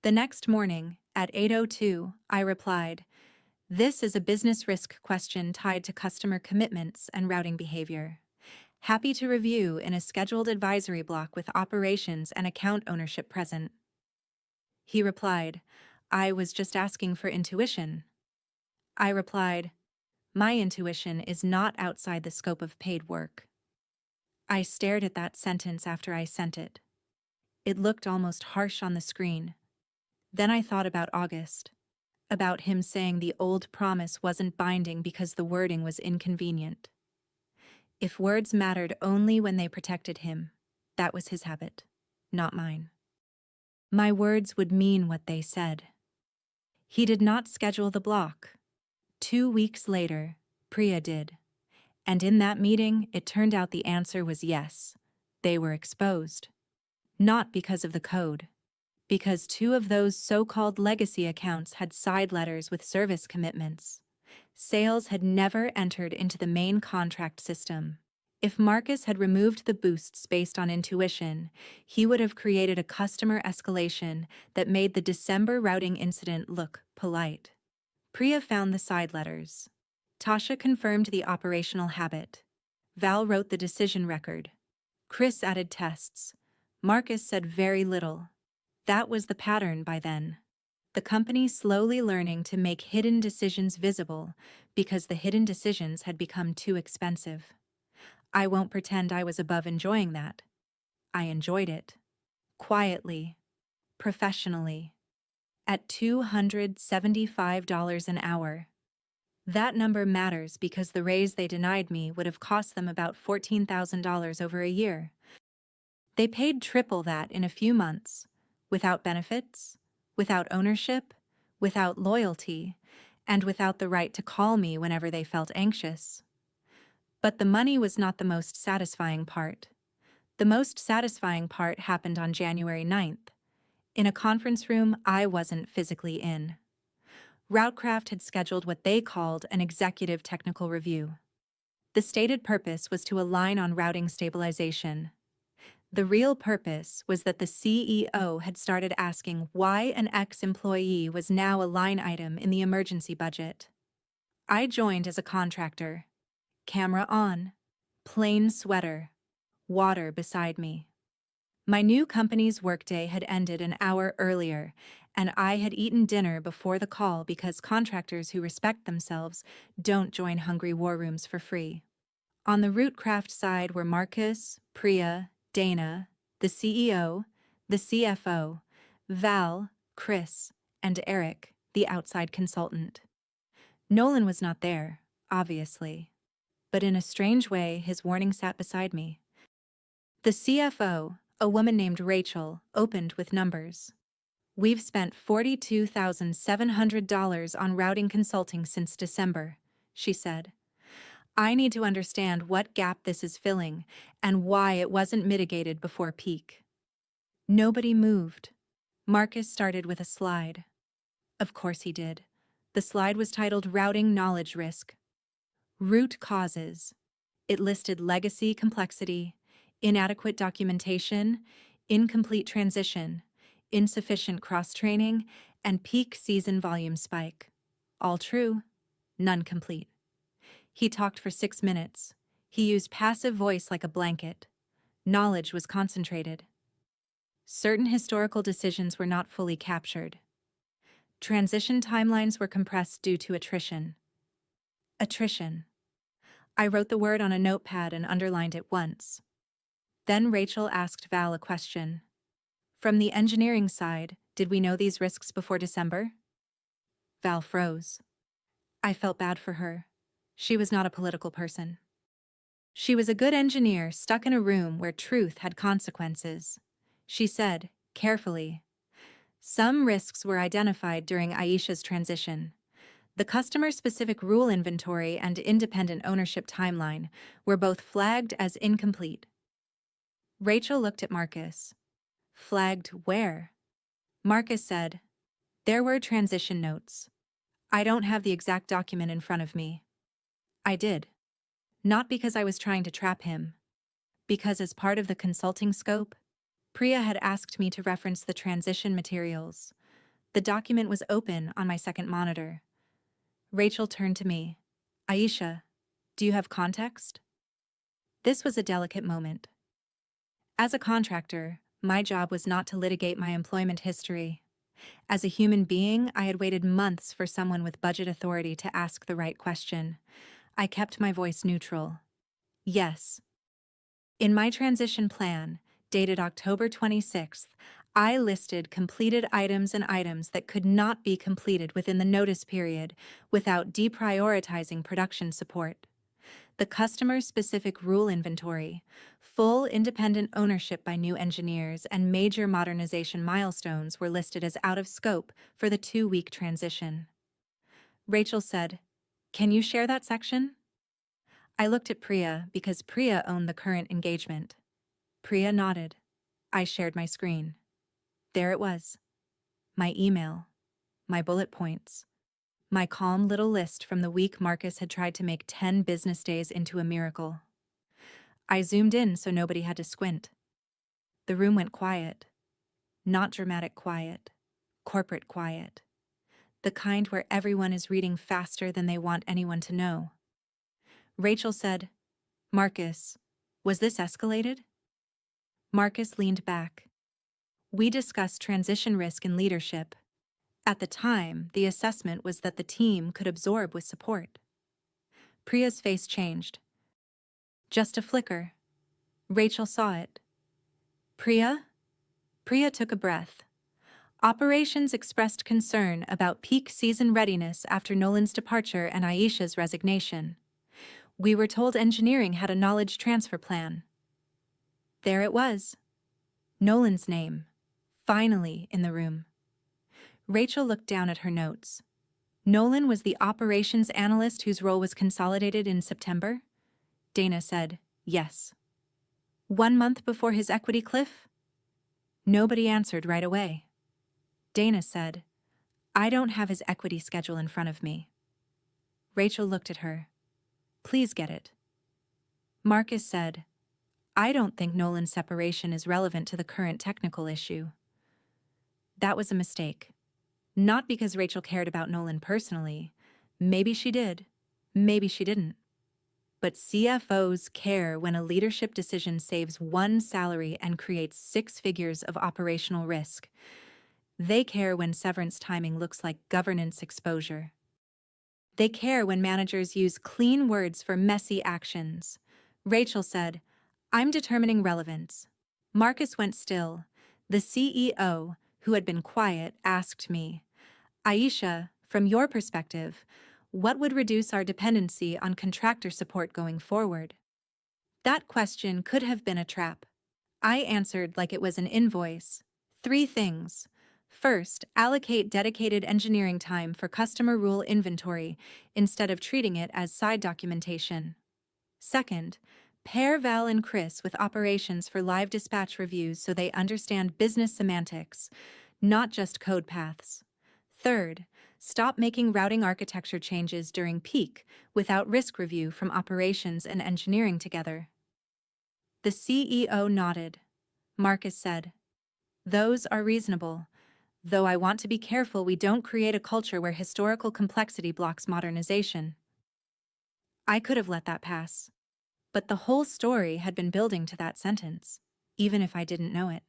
The next morning, at 8:02, I replied, "This is a business risk question tied to customer commitments and routing behavior. Happy to review in a scheduled advisory block with operations and account ownership present." He replied, "I was just asking for intuition." I replied, "My intuition is not outside the scope of paid work." I stared at that sentence after I sent it. It looked almost harsh on the screen. Then I thought about August, about him saying the old promise wasn't binding because the wording was inconvenient. If words mattered only when they protected him, that was his habit, not mine. My words would mean what they said. He did not schedule the block. 2 weeks later, Priya did. And in that meeting, it turned out the answer was yes. They were exposed. Not because of the code. Because 2 of those so-called legacy accounts had side letters with service commitments. Sales had never entered into the main contract system. If Marcus had removed the boosts based on intuition, he would have created a customer escalation that made the December routing incident look polite. Priya found the side letters. Tasha confirmed the operational habit. Val wrote the decision record. Chris added tests. Marcus said very little. That was the pattern by then. The company slowly learning to make hidden decisions visible because the hidden decisions had become too expensive. I won't pretend I was above enjoying that. I enjoyed it. Quietly. Professionally. At $275 an hour. That number matters because the raise they denied me would have cost them about $14,000 over a year. They paid triple that in a few months, without benefits, without ownership, without loyalty, and without the right to call me whenever they felt anxious. But the money was not the most satisfying part. The most satisfying part happened on January 9th, in a conference room I wasn't physically in. Routecraft had scheduled what they called an executive technical review. The stated purpose was to align on routing stabilization. The real purpose was that the CEO had started asking why an ex-employee was now a line item in the emergency budget. I joined as a contractor. Camera on. Plain sweater. Water beside me. My new company's workday had ended an hour earlier, and I had eaten dinner before the call because contractors who respect themselves don't join hungry war rooms for free. On the Rootcraft side were Marcus, Priya, Dana, the CEO, the CFO, Val, Chris, and Eric, the outside consultant. Nolan was not there, obviously, but in a strange way his warning sat beside me. The CFO, a woman named Rachel, opened with numbers. "We've spent $42,700 on routing consulting since December," she said. "I need to understand what gap this is filling and why it wasn't mitigated before peak." Nobody moved. Marcus started with a slide. Of course he did. The slide was titled Routing Knowledge Risk. Root causes. It listed legacy complexity, inadequate documentation, incomplete transition, insufficient cross-training, and peak season volume spike. All true, none complete. He talked for 6 minutes. He used passive voice like a blanket. Knowledge was concentrated. Certain historical decisions were not fully captured. Transition timelines were compressed due to attrition. Attrition. I wrote the word on a notepad and underlined it once. Then Rachel asked Val a question. "From the engineering side, did we know these risks before December?" Val froze. I felt bad for her. She was not a political person. She was a good engineer stuck in a room where truth had consequences. She said, carefully. Some risks were identified during Aisha's transition. The customer-specific rule inventory and independent ownership timeline were both flagged as incomplete. Rachel looked at Marcus. Flagged where? Marcus said, there were transition notes. I don't have the exact document in front of me. I did. Not because I was trying to trap him. Because as part of the consulting scope, Priya had asked me to reference the transition materials. The document was open on my second monitor. Rachel turned to me. Aisha, do you have context? This was a delicate moment. As a contractor, my job was not to litigate my employment history. As a human being, I had waited months for someone with budget authority to ask the right question. I kept my voice neutral. Yes. In my transition plan, dated October 26th, I listed completed items and items that could not be completed within the notice period without deprioritizing production support. The customer-specific rule inventory, full independent ownership by new engineers, and major modernization milestones were listed as out of scope for the 2-week transition. Rachel said, "Can you share that section?" I looked at Priya because Priya owned the current engagement. Priya nodded. I shared my screen. There it was. My email. My bullet points. My calm little list from the week Marcus had tried to make 10 business days into a miracle. I zoomed in so nobody had to squint. The room went quiet. Not dramatic quiet. Corporate quiet. The kind where everyone is reading faster than they want anyone to know. Rachel said, "Marcus, was this escalated?" Marcus leaned back. We discussed transition risk and leadership. At the time, the assessment was that the team could absorb with support. Priya's face changed. Just a flicker. Rachel saw it. Priya? Priya took a breath. Operations expressed concern about peak season readiness after Nolan's departure and Aisha's resignation. We were told engineering had a knowledge transfer plan. There it was. Nolan's name. Finally in the room. Rachel looked down at her notes. Nolan was the operations analyst whose role was consolidated in September? Dana said, yes. 1 month before his equity cliff? Nobody answered right away. Dana said, I don't have his equity schedule in front of me. Rachel looked at her. Please get it. Marcus said, I don't think Nolan's separation is relevant to the current technical issue. That was a mistake. Not because Rachel cared about Nolan personally. Maybe she did. Maybe she didn't. But CFOs care when a leadership decision saves 1 salary and creates 6 figures of operational risk. They care when severance timing looks like governance exposure. They care when managers use clean words for messy actions. Rachel said, I'm determining relevance. Marcus went still. The CEO, who had been quiet, asked me, Aisha, from your perspective, what would reduce our dependency on contractor support going forward? That question could have been a trap. I answered like it was an invoice. 3 things. First, allocate dedicated engineering time for customer rule inventory instead of treating it as side documentation. Second, pair Val and Chris with operations for live dispatch reviews so they understand business semantics, not just code paths. Third, stop making routing architecture changes during peak without risk review from operations and engineering together. The CEO nodded. Marcus said, those are reasonable, though I want to be careful we don't create a culture where historical complexity blocks modernization. I could have let that pass. But the whole story had been building to that sentence, even if I didn't know it.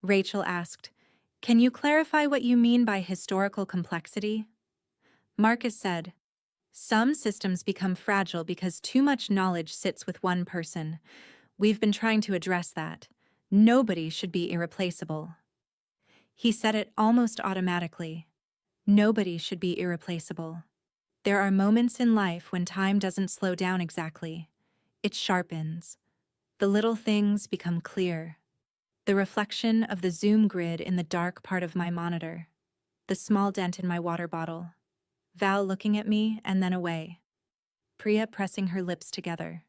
Rachel asked, can you clarify what you mean by historical complexity? Marcus said, some systems become fragile because too much knowledge sits with one person. We've been trying to address that. Nobody should be irreplaceable. He said it almost automatically. Nobody should be irreplaceable. There are moments in life when time doesn't slow down exactly. It sharpens. The little things become clear. The reflection of the zoom grid in the dark part of my monitor. The small dent in my water bottle. Val looking at me and then away. Priya pressing her lips together.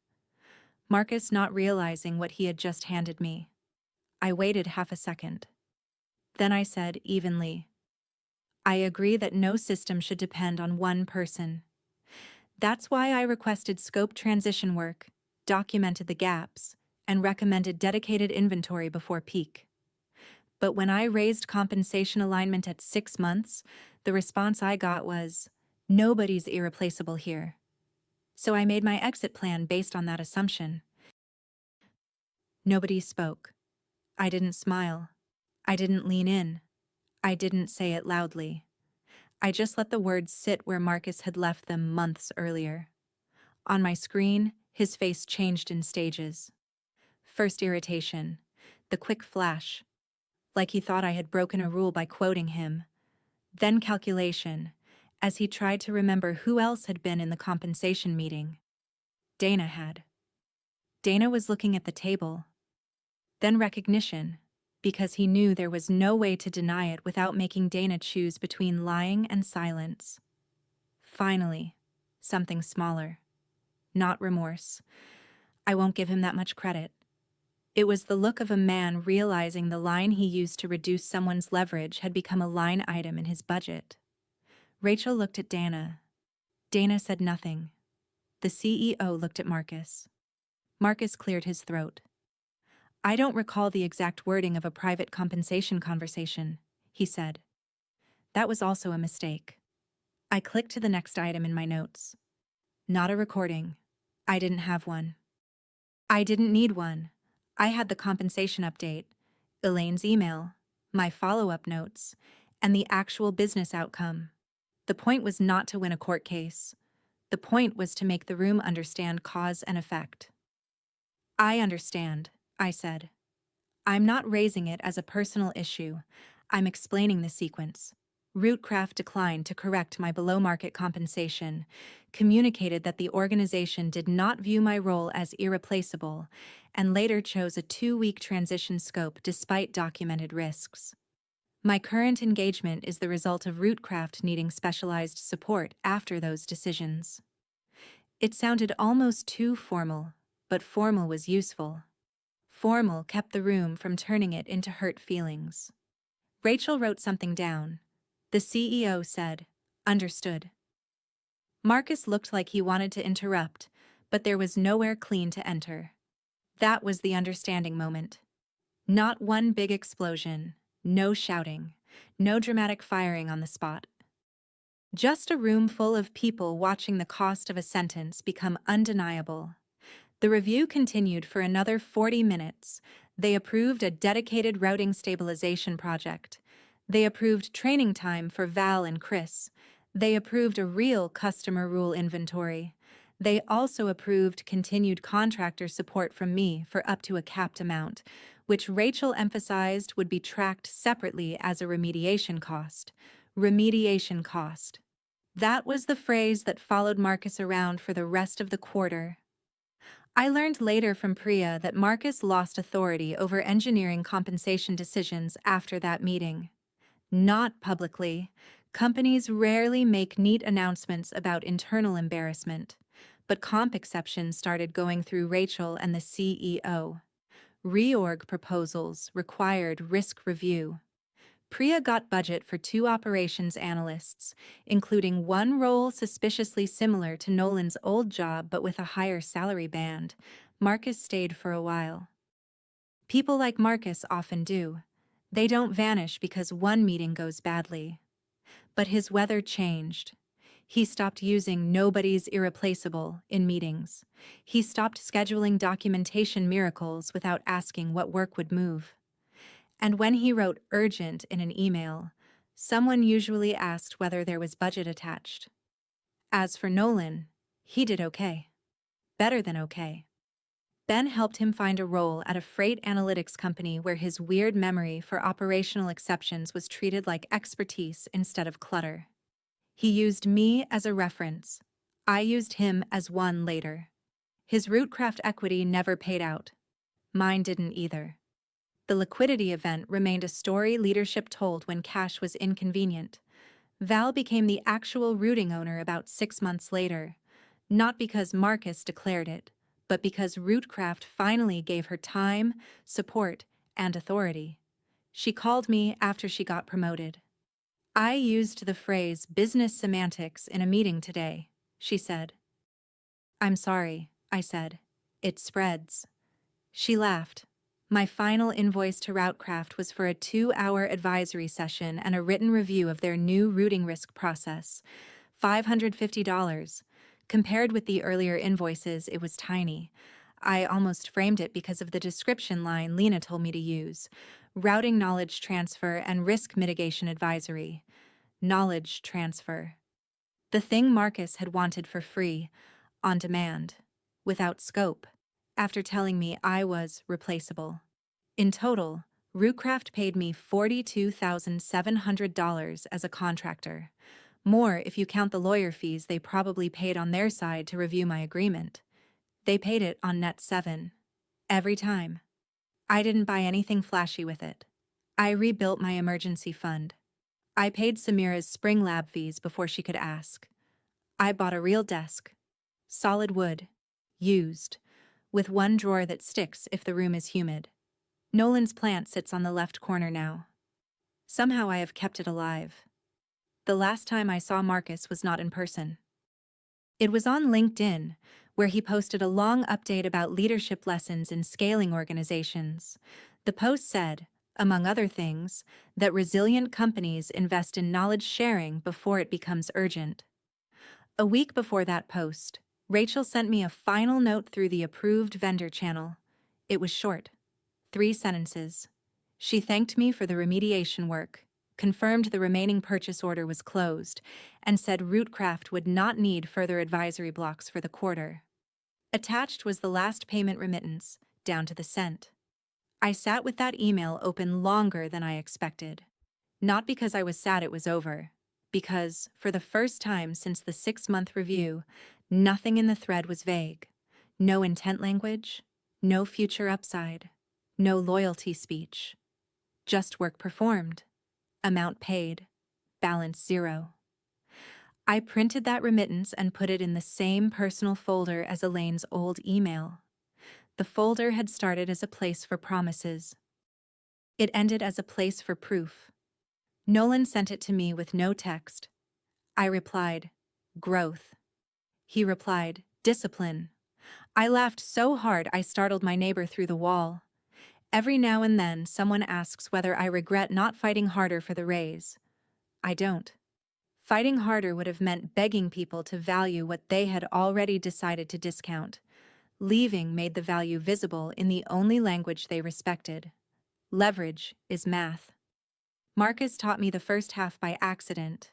Marcus not realizing what he had just handed me. I waited half a second. Then I said evenly, I agree that no system should depend on one person. That's why I requested scope transition work, documented the gaps, and recommended dedicated inventory before peak. But when I raised compensation alignment at 6 months, the response I got was, nobody's irreplaceable here. So I made my exit plan based on that assumption. Nobody spoke. I didn't smile. I didn't lean in. I didn't say it loudly. I just let the words sit where Marcus had left them months earlier. On my screen, his face changed in stages. First irritation, the quick flash, like he thought I had broken a rule by quoting him. Then calculation, as he tried to remember who else had been in the compensation meeting. Dana had. Dana was looking at the table. Then recognition, because he knew there was no way to deny it without making Dana choose between lying and silence. Finally, something smaller. Not remorse. I won't give him that much credit. It was the look of a man realizing the line he used to reduce someone's leverage had become a line item in his budget. Rachel looked at Dana. Dana said nothing. The CEO looked at Marcus. Marcus cleared his throat. I don't recall the exact wording of a private compensation conversation, he said. That was also a mistake. I clicked to the next item in my notes. Not a recording. I didn't have one. I didn't need one. I had the compensation update, Elaine's email, my follow-up notes, and the actual business outcome. The point was not to win a court case. The point was to make the room understand cause and effect. I understand, I said. I'm not raising it as a personal issue. I'm explaining the sequence. Rootcraft declined to correct my below-market compensation, communicated that the organization did not view my role as irreplaceable, and later chose a 2-week transition scope despite documented risks. My current engagement is the result of Rootcraft needing specialized support after those decisions. It sounded almost too formal, but formal was useful. Formal kept the room from turning it into hurt feelings. Rachel wrote something down. The CEO said, "Understood." Marcus looked like he wanted to interrupt, but there was nowhere clean to enter. That was the understanding moment. Not one big explosion, no shouting, no dramatic firing on the spot. Just a room full of people watching the cost of a sentence become undeniable. The review continued for another 40 minutes. They approved a dedicated routing stabilization project. They approved training time for Val and Chris. They approved a real customer rule inventory. They also approved continued contractor support from me for up to a capped amount, which Rachel emphasized would be tracked separately as a remediation cost. Remediation cost. That was the phrase that followed Marcus around for the rest of the quarter. I learned later from Priya that Marcus lost authority over engineering compensation decisions after that meeting. Not publicly. Companies rarely make neat announcements about internal embarrassment, but comp exceptions started going through Rachel and the CEO. Reorg proposals required risk review. Priya got budget for 2 operations analysts, including one role suspiciously similar to Nolan's old job but with a higher salary band. Marcus stayed for a while. People like Marcus often do. They don't vanish because one meeting goes badly. But his weather changed. He stopped using "nobody's irreplaceable" in meetings. He stopped scheduling documentation miracles without asking what work would move. And when he wrote urgent in an email, someone usually asked whether there was budget attached. As for Nolan, he did okay. Better than okay. Ben helped him find a role at a freight analytics company where his weird memory for operational exceptions was treated like expertise instead of clutter. He used me as a reference. I used him as one later. His Rootcraft equity never paid out. Mine didn't either. The liquidity event remained a story leadership told when cash was inconvenient. Val became the actual rooting owner about 6 months later, not because Marcus declared it, but because Rootcraft finally gave her time, support, and authority. She called me after she got promoted. "I used the phrase business semantics in a meeting today," she said. "I'm sorry," I said. "It spreads." She laughed. My final invoice to Routecraft was for a 2-hour advisory session and a written review of their new routing risk process. $550. Compared with the earlier invoices, it was tiny. I almost framed it because of the description line Lena told me to use: routing knowledge transfer and risk mitigation advisory. Knowledge transfer. The thing Marcus had wanted for free, on demand, without scope, after telling me I was replaceable. In total, Rootcraft paid me $42,700 as a contractor. More if you count the lawyer fees they probably paid on their side to review my agreement. They paid it on net 7. Every time. I didn't buy anything flashy with it. I rebuilt my emergency fund. I paid Samira's spring lab fees before she could ask. I bought a real desk. Solid wood. Used. With one drawer that sticks if the room is humid. Nolan's plant sits on the left corner now. Somehow I have kept it alive. The last time I saw Marcus was not in person. It was on LinkedIn, where he posted a long update about leadership lessons in scaling organizations. The post said, among other things, that resilient companies invest in knowledge sharing before it becomes urgent. A week before that post, Rachel sent me a final note through the approved vendor channel. It was short. 3 sentences. She thanked me for the remediation work, confirmed the remaining purchase order was closed, and said Rootcraft would not need further advisory blocks for the quarter. Attached was the last payment remittance, down to the cent. I sat with that email open longer than I expected. Not because I was sad it was over, because, for the first time since the 6-month review, nothing in the thread was vague. No intent language, no future upside, no loyalty speech. Just work performed, amount paid, balance 0. I printed that remittance and put it in the same personal folder as Elaine's old email. The folder had started as a place for promises. It ended as a place for proof. Nolan sent it to me with no text. I replied, "Growth." He replied, "Discipline." I laughed so hard I startled my neighbor through the wall. Every now and then someone asks whether I regret not fighting harder for the raise. I don't. Fighting harder would have meant begging people to value what they had already decided to discount. Leaving made the value visible in the only language they respected. Leverage is math. Marcus taught me the first half by accident.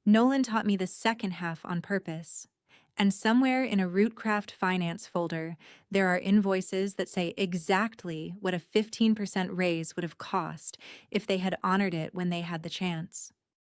Nolan taught me the second half on purpose. And somewhere in a Rootcraft finance folder, there are invoices that say exactly what a 15% raise would have cost if they had honored it when they had the chance.